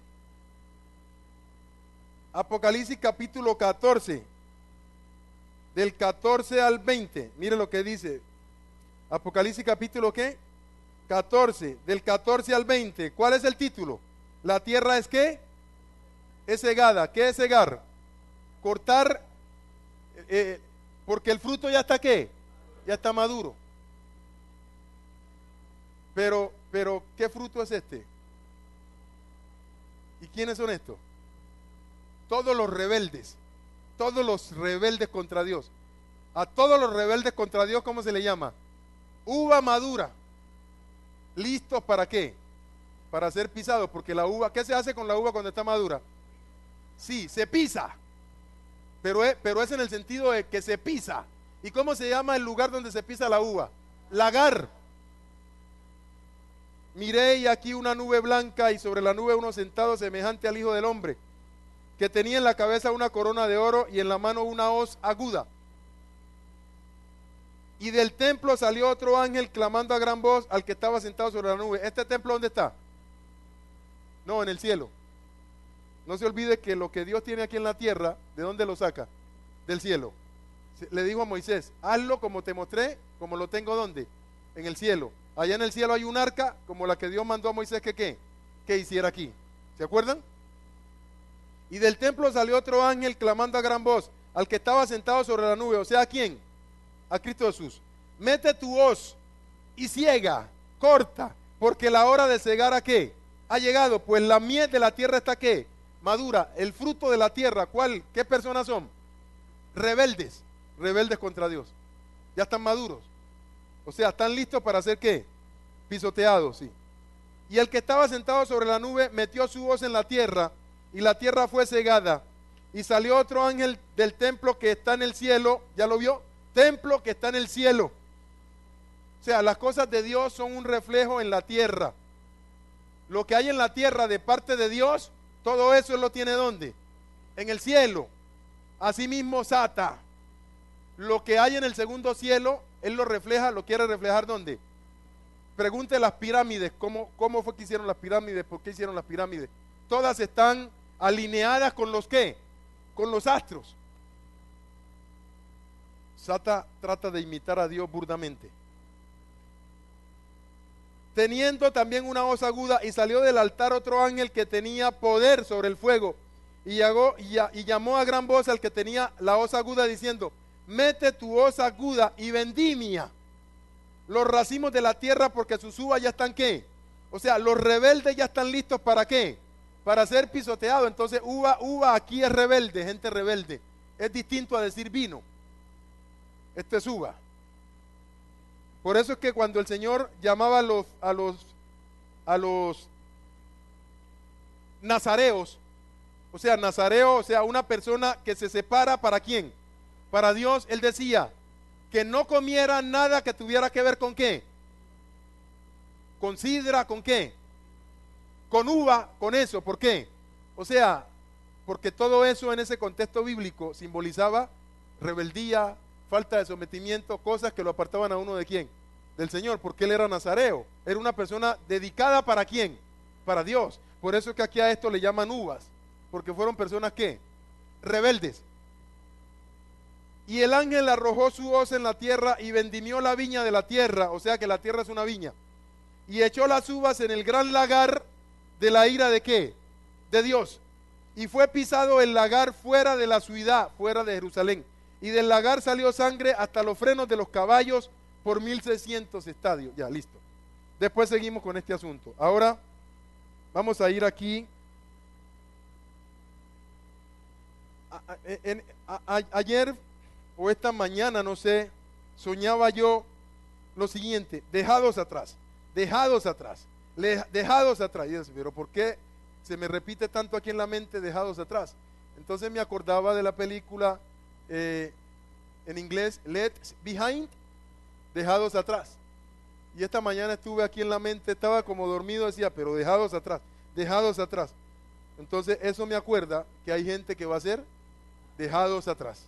Apocalipsis capítulo 14. Del 14 al 20. Mire lo que dice. Apocalipsis capítulo ¿qué? 14. Del 14 al 20. ¿Cuál es el título? La tierra es ¿qué? Es cegada. ¿Qué es cegar? Cortar, porque el fruto ya está ¿qué? Ya está maduro. Pero, ¿qué fruto es este? ¿Y quiénes son estos? Todos los rebeldes contra Dios. A todos los rebeldes contra Dios, ¿cómo se le llama? Uva madura. ¿Listos para qué? Para ser pisados, porque la uva, ¿qué se hace con la uva cuando está madura? Sí, se pisa, pero es en el sentido de que se pisa. ¿Y cómo se llama el lugar donde se pisa la uva? Lagar. Miré y aquí una nube blanca y sobre la nube uno sentado semejante al Hijo del Hombre, que tenía en la cabeza una corona de oro y en la mano una hoz aguda. Y del templo salió otro ángel clamando a gran voz al que estaba sentado sobre la nube. ¿Este templo dónde está? No, en el cielo. No se olvide que lo que Dios tiene aquí en la tierra, ¿de dónde lo saca? Del cielo. Le dijo a Moisés, hazlo como te mostré, como lo tengo ¿dónde? En el cielo. Allá en el cielo hay un arca, como la que Dios mandó a Moisés que hiciera aquí. ¿Se acuerdan? Y del templo salió otro ángel clamando a gran voz al que estaba sentado sobre la nube. O sea, ¿a quién? A Cristo Jesús. Mete tu hoz y ciega, corta, porque la hora de cegar ¿a qué? Ha llegado, pues la miel de la tierra está ¿qué? Madura. El fruto de la tierra, ¿cuál? ¿Qué personas son? Rebeldes contra Dios. Ya están maduros. O sea, están listos para hacer ¿qué? Pisoteados, sí. Y el que estaba sentado sobre la nube metió su hoz en la tierra y la tierra fue cegada. Y salió otro ángel del templo que está en el cielo. ¿Ya lo vio? Templo que está en el cielo. O sea, las cosas de Dios son un reflejo en la tierra. Lo que hay en la tierra de parte de Dios, todo eso Él lo tiene ¿dónde? En el cielo. Asimismo Sata, lo que hay en el segundo cielo, Él lo refleja, lo quiere reflejar ¿dónde? Pregunte las pirámides, ¿cómo fue que hicieron las pirámides? ¿Por qué hicieron las pirámides? Todas están alineadas con los ¿qué? Con los astros. Sata trata de imitar a Dios burdamente. Teniendo también una hoz aguda, y salió del altar otro ángel que tenía poder sobre el fuego, y llamó a gran voz al que tenía la hoz aguda diciendo, mete tu hoz aguda y vendimia los racimos de la tierra, porque sus uvas ya están ¿qué? O sea, los rebeldes ya están listos ¿para qué? Para ser pisoteados. Entonces uva aquí es rebelde, gente rebelde. Es distinto a decir vino. Esto es uva. Por eso es que cuando el Señor llamaba a los nazareos, o sea, nazareo, o sea, una persona que se separa ¿para quién? Para Dios, Él decía que no comiera nada que tuviera que ver con ¿qué? Con sidra, ¿con qué? Con uva, con eso. ¿Por qué? O sea, porque todo eso en ese contexto bíblico simbolizaba rebeldía, falta de sometimiento, cosas que lo apartaban a uno de quién, del Señor, porque él era nazareo, era una persona dedicada ¿para quién? Para Dios. Por eso es que aquí a esto le llaman uvas, porque fueron personas ¿qué? Rebeldes. Y el ángel arrojó su hoz en la tierra y vendimió la viña de la tierra, o sea que la tierra es una viña, y echó las uvas en el gran lagar de la ira ¿de qué? De Dios. Y fue pisado el lagar fuera de la ciudad, fuera de Jerusalén. Y del lagar salió sangre hasta los frenos de los caballos por 1600 estadios. Ya, listo. Después seguimos con este asunto. Ahora vamos a ir aquí. Ayer o esta mañana, no sé, soñaba yo lo siguiente: dejados atrás, dejados atrás, dejados atrás. Y yo decía, pero ¿por qué se me repite tanto aquí en la mente dejados atrás? Entonces me acordaba de la película en inglés Left Behind, dejados atrás. Y esta mañana estuve aquí en la mente, estaba como dormido, decía, pero dejados atrás, dejados atrás. Entonces eso me acuerda que hay gente que va a ser dejados atrás.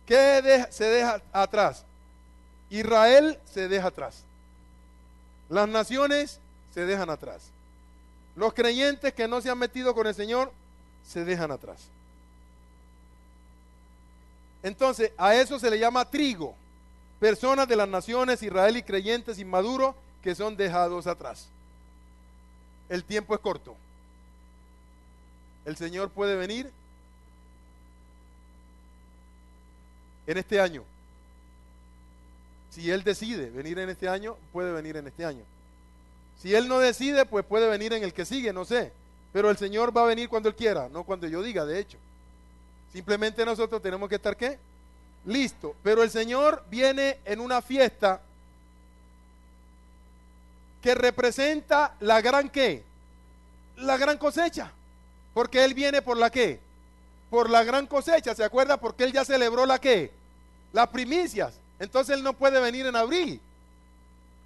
¿Qué se deja atrás? Israel se deja atrás. Las naciones se dejan atrás. Los creyentes que no se han metido con el Señor se dejan atrás. Entonces a eso se le llama trigo. Personas de las naciones, Israel y creyentes inmaduros que son dejados atrás. El tiempo es corto. El Señor puede venir en este año. Si Él decide venir en este año, puede venir en este año. Si Él no decide, pues puede venir en el que sigue, no sé. Pero el Señor va a venir cuando Él quiera, no cuando yo diga, de hecho. Simplemente nosotros tenemos que estar, ¿qué? Listo. Pero el Señor viene en una fiesta que representa la gran, ¿qué? La gran cosecha. Porque Él viene por la, ¿qué? Por la gran cosecha, ¿se acuerda? Porque Él ya celebró la, ¿qué? Las primicias. Entonces Él no puede venir en abril.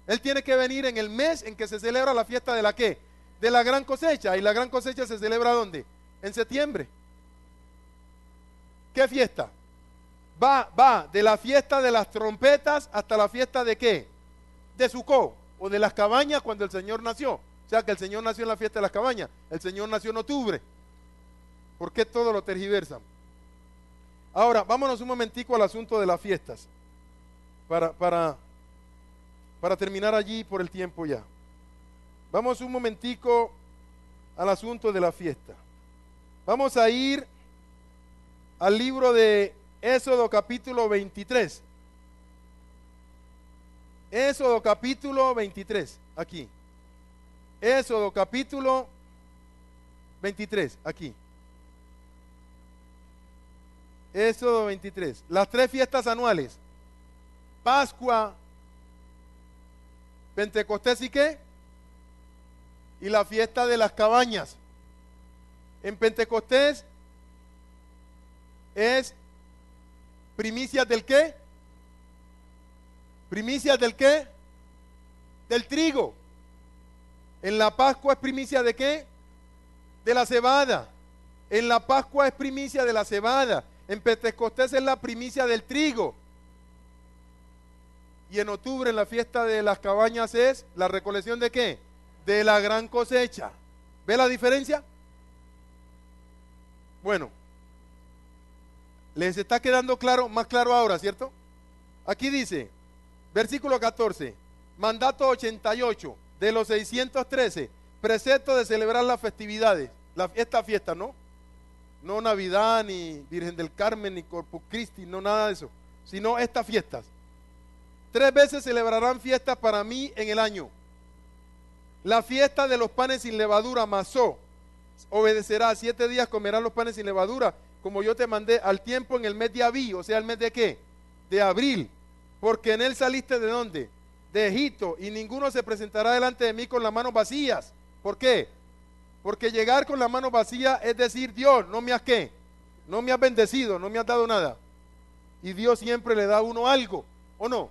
Él tiene que venir en el mes en que se celebra la fiesta de la, ¿qué? De la gran cosecha. Y la gran cosecha se celebra ¿dónde? En septiembre. ¿Qué fiesta? Va de la fiesta de las trompetas hasta la fiesta de ¿qué? De Sucó, o de las cabañas cuando el Señor nació. O sea que el Señor nació en la fiesta de las cabañas. El Señor nació en octubre. ¿Por qué todo lo tergiversan? Ahora, vámonos un momentico al asunto de las fiestas. Para terminar allí por el tiempo ya. Vamos un momentico al asunto de la fiesta. Vamos a ir al libro de Éxodo capítulo 23. Éxodo capítulo 23, aquí. Éxodo capítulo 23, aquí. Éxodo 23. Las tres fiestas anuales. Pascua, Pentecostés y qué? Y la fiesta de las cabañas. En Pentecostés es primicias del qué? Primicias del qué? Del trigo. En la Pascua es primicia de qué? De la cebada. En la Pascua es primicia de la cebada. En Pentecostés es la primicia del trigo. Y en octubre, en la fiesta de las cabañas, es la recolección de qué? De la gran cosecha. ¿Ve la diferencia? Bueno, les está quedando claro, más claro ahora, ¿cierto? Aquí dice, versículo 14, mandato 88 de los 613, precepto de celebrar las festividades, esta fiesta, ¿no? No Navidad, ni Virgen del Carmen, ni Corpus Christi, no nada de eso, sino estas fiestas. 3 veces celebrarán fiestas para mí en el año. La fiesta de los panes sin levadura, Masó, obedecerá. 7 días comerán los panes sin levadura, como yo te mandé, al tiempo en el mes de Abí, o sea, el mes de qué? De abril. Porque en él saliste ¿de dónde? De Egipto, y ninguno se presentará delante de mí con las manos vacías. ¿Por qué? Porque llegar con las manos vacías es decir, Dios, no me has ¿qué? No me has bendecido, no me has dado nada. Y Dios siempre le da a uno algo, ¿o no?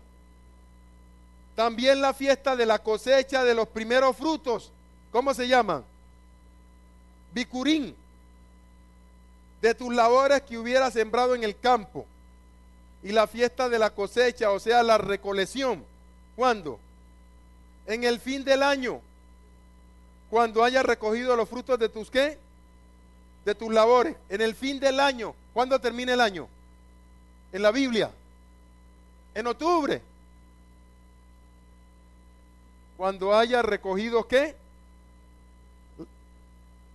También la fiesta de la cosecha de los primeros frutos. ¿Cómo se llama? Bicurín. De tus labores que hubieras sembrado en el campo. Y la fiesta de la cosecha, o sea, la recolección. ¿Cuándo? En el fin del año. Cuando hayas recogido los frutos de tus ¿qué? De tus labores. En el fin del año. ¿Cuándo termina el año? En la Biblia. En octubre. Cuando haya recogido ¿qué?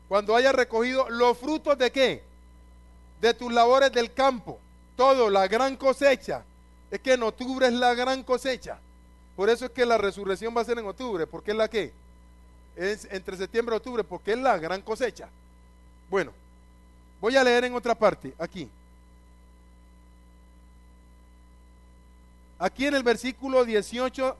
Cuando haya recogido los frutos de ¿qué? De tus labores del campo. Todo, la gran cosecha. Es que en octubre es la gran cosecha. Por eso es que la resurrección va a ser en octubre. ¿Porque es la qué? Es entre septiembre y octubre, porque es la gran cosecha. Bueno, voy a leer en otra parte, aquí. Aquí en el versículo 18,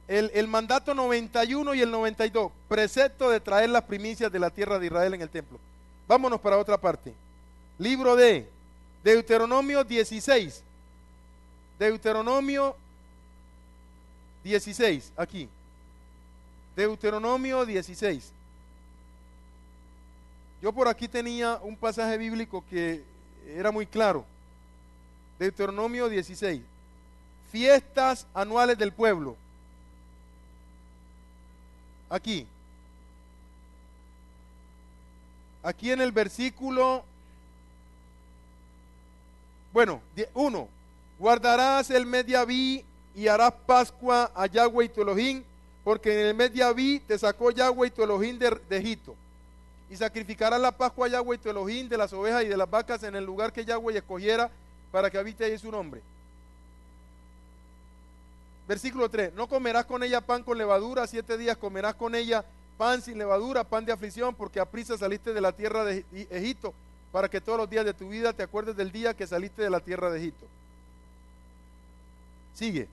el mandato 91 y el 92, precepto de traer las primicias de la tierra de Israel en el templo. Vámonos para otra parte. Libro de Deuteronomio 16. Deuteronomio 16, aquí. Deuteronomio 16. Yo por aquí tenía un pasaje bíblico que era muy claro. Deuteronomio 16. Fiestas anuales del pueblo. Aquí. Aquí en el versículo, bueno, 1. Guardarás el mes de Abí y harás Pascua a Yahweh tu Elohim, porque en el mes de Abí te sacó Yahweh tu Elohim de Egipto. Y sacrificarás la Pascua a Yahweh tu Elohim de las ovejas y de las vacas en el lugar que Yahweh escogiera para que habite ahí su nombre. Versículo 3. No comerás con ella pan con levadura, 7 días comerás con ella pan sin levadura, pan de aflicción, porque aprisa saliste de la tierra de Egipto, para que todos los días de tu vida te acuerdes del día que saliste de la tierra de Egipto. Sigue.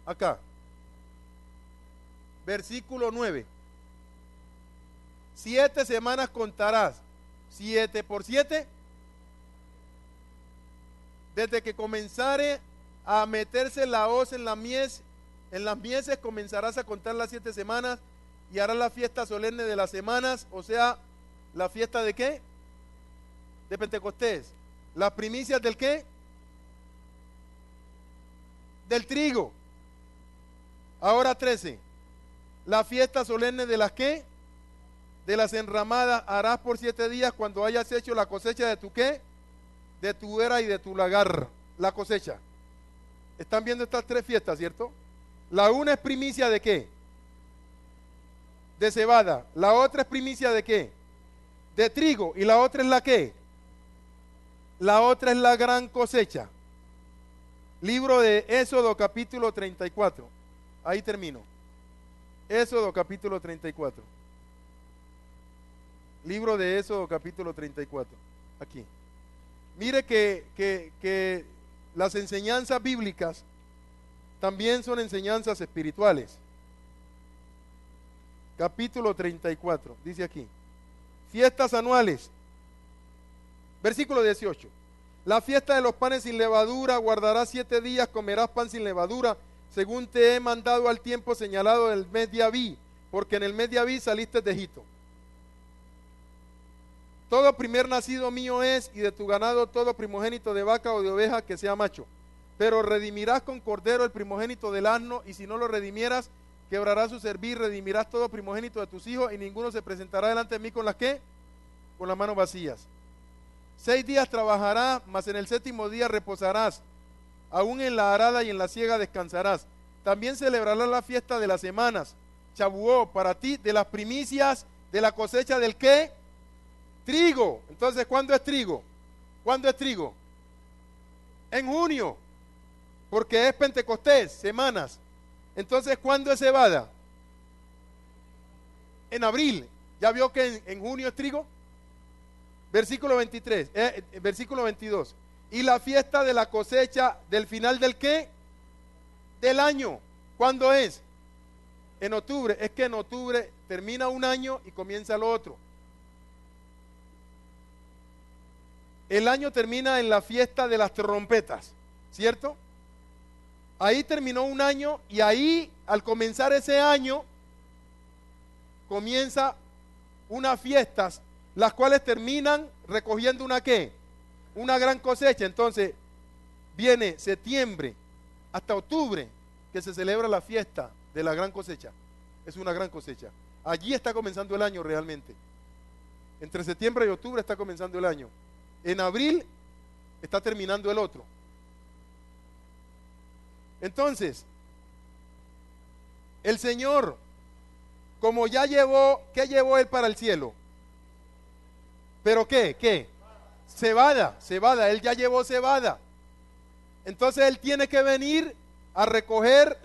Acá. Versículo 9. 7 semanas contarás. 7 por 7. Desde que comenzare a meterse la hoz en las mieses comenzarás a contar las 7 semanas y harás la fiesta solemne de las semanas, o sea, la fiesta de ¿qué? De Pentecostés. Las primicias del ¿qué? Del trigo. Ahora 13. La fiesta solemne de las ¿qué? De las enramadas harás por 7 días cuando hayas hecho la cosecha de tu ¿qué? De tu era y de tu lagar. La cosecha. ¿Están viendo estas 3 fiestas, cierto? La una es primicia de ¿qué? De cebada. La otra es primicia de ¿qué? De trigo. Y la otra es la ¿qué? La otra es la gran cosecha. Libro de Éxodo capítulo 34. Ahí termino. Éxodo capítulo 34. Libro de Éxodo capítulo 34. Aquí. Mire que las enseñanzas bíblicas también son enseñanzas espirituales. Capítulo 34, dice aquí. Fiestas anuales. Versículo 18. La fiesta de los panes sin levadura, guardarás 7 días, comerás pan sin levadura, según te he mandado al tiempo señalado del mes de Abí, porque en el mes de Abí saliste de Egipto. Todo primer nacido mío es, y de tu ganado todo primogénito de vaca o de oveja que sea macho. Pero redimirás con cordero el primogénito del asno, y si no lo redimieras, quebrarás su servir, redimirás todo primogénito de tus hijos, y ninguno se presentará delante de mí con las ¿qué? Con las manos vacías. 6 días trabajarás, mas en el 7º día reposarás. Aún en la arada y en la siega descansarás. También celebrarás la fiesta de las semanas, Chabuó, para ti, de las primicias de la cosecha del ¿qué? Trigo. Entonces, ¿cuándo es trigo? ¿Cuándo es trigo? En junio, porque es Pentecostés, semanas. Entonces, ¿cuándo es cebada? En abril. ¿Ya vio que en junio es trigo? Versículo 23, versículo 22. Y la fiesta de la cosecha del final del ¿qué? Del año. ¿Cuándo es? En octubre. Es que en octubre termina un año y comienza el otro. El año termina en la fiesta de las trompetas, ¿cierto? Ahí terminó un año y ahí, al comenzar ese año, comienza unas fiestas, las cuales terminan recogiendo una ¿qué? Una gran cosecha. Entonces, viene septiembre hasta octubre, que se celebra la fiesta de la gran cosecha. Es una gran cosecha. Allí está comenzando el año realmente. Entre septiembre y octubre está comenzando el año. En abril está terminando el otro. Entonces, el Señor, como ya llevó, ¿qué llevó Él para el cielo? ¿Pero qué? ¿Qué? Cebada, cebada, Él ya llevó cebada. Entonces Él tiene que venir a recoger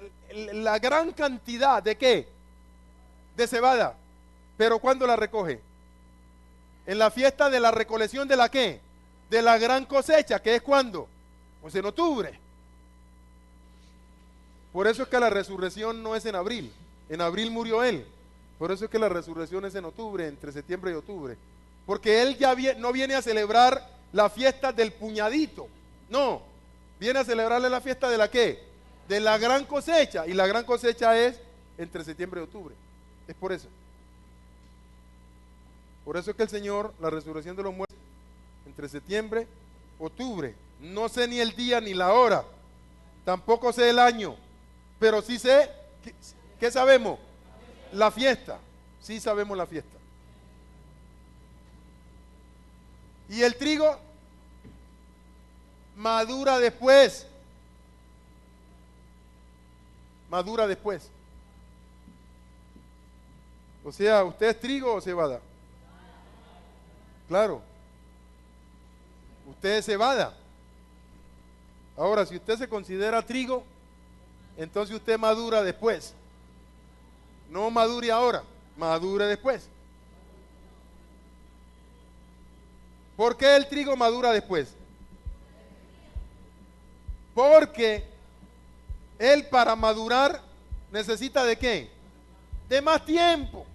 la gran cantidad de ¿qué? De cebada. ¿Pero cuándo la recoge? En la fiesta de la recolección de la ¿qué? De la gran cosecha, que es ¿cuándo? Pues en octubre. Por eso es que la resurrección no es en abril. En abril murió Él. Por eso es que la resurrección es en octubre, entre septiembre y octubre. Porque Él ya no viene a celebrar la fiesta del puñadito. No, viene a celebrarle la fiesta de la ¿qué? De la gran cosecha. Y la gran cosecha es entre septiembre y octubre. Es por eso. Por eso es que el Señor, la resurrección de los muertos, entre septiembre, octubre, no sé ni el día ni la hora, tampoco sé el año, pero sí sé, ¿qué sabemos? La fiesta, sí sabemos la fiesta. Y el trigo madura después. Madura después. O sea, ¿usted es trigo o cebada? Claro. Usted es cebada. Ahora, si usted se considera trigo, entonces usted madura después. No madure ahora, madure después. ¿Por qué el trigo madura después? Porque él para madurar necesita ¿de qué? De más tiempo.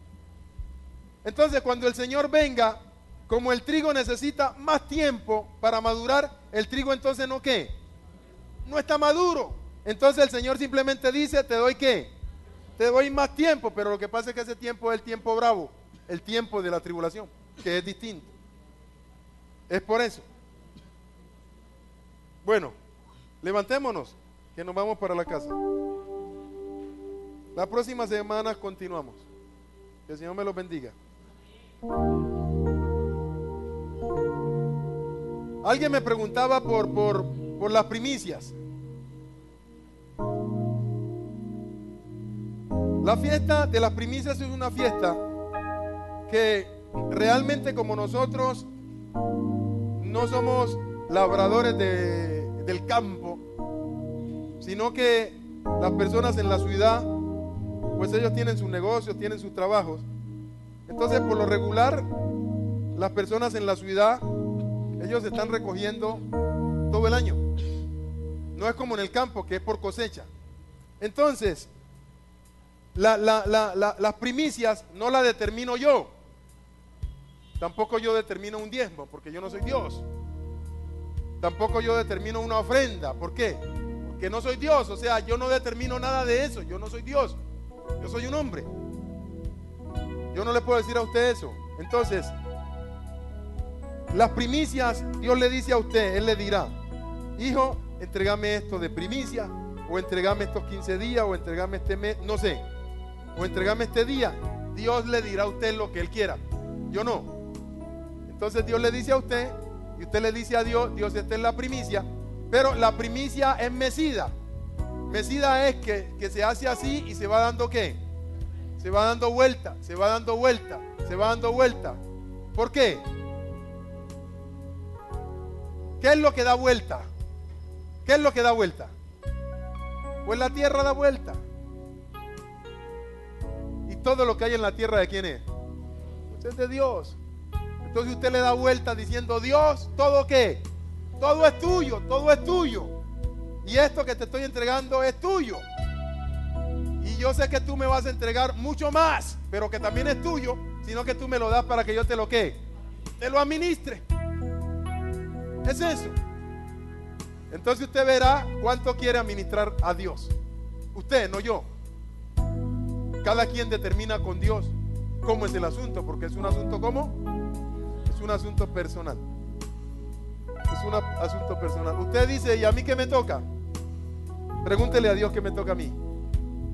Entonces cuando el Señor venga, como el trigo necesita más tiempo para madurar, el trigo entonces no ¿qué? No está maduro. Entonces el Señor simplemente dice, te doy ¿qué? Te doy más tiempo, pero lo que pasa es que ese tiempo es el tiempo bravo, el tiempo de la tribulación, que es distinto. Es por eso. Bueno, levantémonos, que nos vamos para la casa. La próxima semana continuamos. Que el Señor me los bendiga. Alguien me preguntaba por las primicias. La fiesta de las primicias es una fiesta que realmente, como nosotros no somos labradores del campo, sino que las personas en la ciudad, pues ellos tienen sus negocios, tienen sus trabajos. Entonces, por lo regular, las personas en la ciudad, ellos están recogiendo todo el año. No es como en el campo, que es por cosecha. Entonces, las primicias no las determino yo. Tampoco yo determino un diezmo, porque yo no soy Dios. Tampoco yo determino una ofrenda. ¿Por qué? Porque no soy Dios. O sea, yo no determino nada de eso. Yo no soy Dios. Yo soy un hombre. Yo no le puedo decir a usted eso. Entonces, las primicias, Dios le dice a usted, Él le dirá, hijo, entrégame esto de primicia, o entrégame estos 15 días, o entrégame este mes, no sé, o entrégame este día. Dios le dirá a usted lo que Él quiera. Yo no. Entonces Dios le dice a usted, y usted le dice a Dios, Dios, esta es la primicia, pero la primicia es mecida. Mecida es que se hace así y se va dando ¿qué? Se va dando vuelta, se va dando vuelta, se va dando vuelta. ¿Por qué? ¿Qué es lo que da vuelta? ¿Qué es lo que da vuelta? Pues la tierra da vuelta. Y todo lo que hay en la tierra, ¿de quién es? Pues es de Dios. Entonces usted le da vuelta diciendo, Dios, ¿todo qué? Todo es tuyo, todo es tuyo. Y esto que te estoy entregando es tuyo. Y yo sé que tú me vas a entregar mucho más, pero que también es tuyo, sino que tú me lo das para que yo te lo ¿qué? Te lo administre. Es eso. Entonces usted verá cuánto quiere administrar a Dios. Usted, no yo. Cada quien determina con Dios cómo es el asunto, porque es un asunto ¿cómo? Es un asunto personal. Es un asunto personal. Usted dice, ¿y a mí qué me toca? Pregúntele a Dios qué me toca a mí.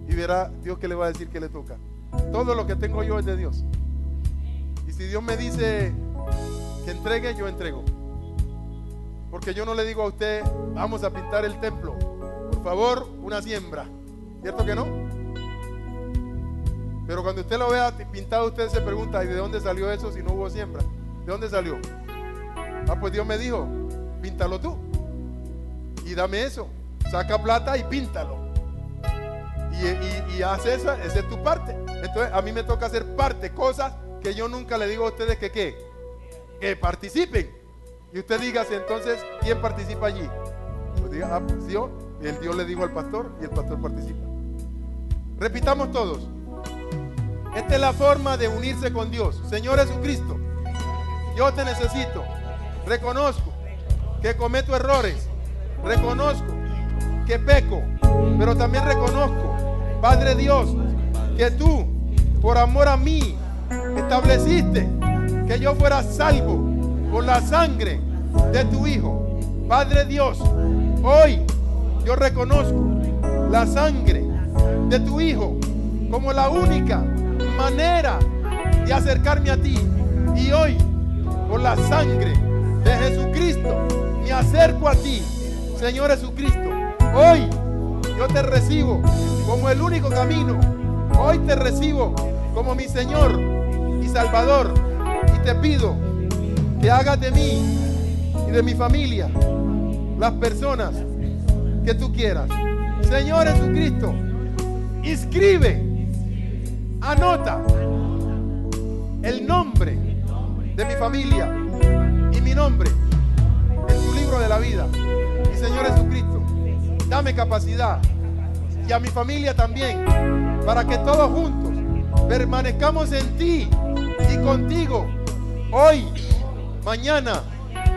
Y verá Dios que le va a decir que le toca. Todo lo que tengo yo es de Dios. Y si Dios me dice que entregue, yo entrego. Porque yo no le digo a usted, vamos a pintar el templo. Por favor, una siembra. ¿Cierto que no? Pero cuando usted lo vea pintado, usted se pregunta, ¿y de dónde salió eso si no hubo siembra? ¿De dónde salió? Ah, pues Dios me dijo, píntalo tú. Y dame eso. Saca plata y píntalo. Y haz esa es tu parte. Entonces a mí me toca hacer parte, cosas que yo nunca le digo a ustedes que ¿qué? Que participen. Y usted dígase entonces, ¿quién participa allí? Pues diga, pues Dios. Y el Dios le dijo al pastor y el pastor participa. Repitamos todos. Esta es la forma de unirse con Dios. Señor Jesucristo, yo te necesito. Reconozco que cometo errores. Reconozco que peco. Pero también reconozco, Padre Dios, que tú, por amor a mí, estableciste que yo fuera salvo por la sangre de tu Hijo. Padre Dios, hoy yo reconozco la sangre de tu Hijo como la única manera de acercarme a ti. Y hoy, por la sangre de Jesucristo, me acerco a ti, Señor Jesucristo. Hoy yo te recibo como el único camino. Hoy te recibo como mi Señor y Salvador. Y te pido que hagas de mí y de mi familia las personas que tú quieras. Señor Jesucristo, inscribe, anota el nombre de mi familia y mi nombre en tu libro de la vida. Y Señor Jesucristo, dame capacidad, y a mi familia también, para que todos juntos permanezcamos en ti y contigo hoy, mañana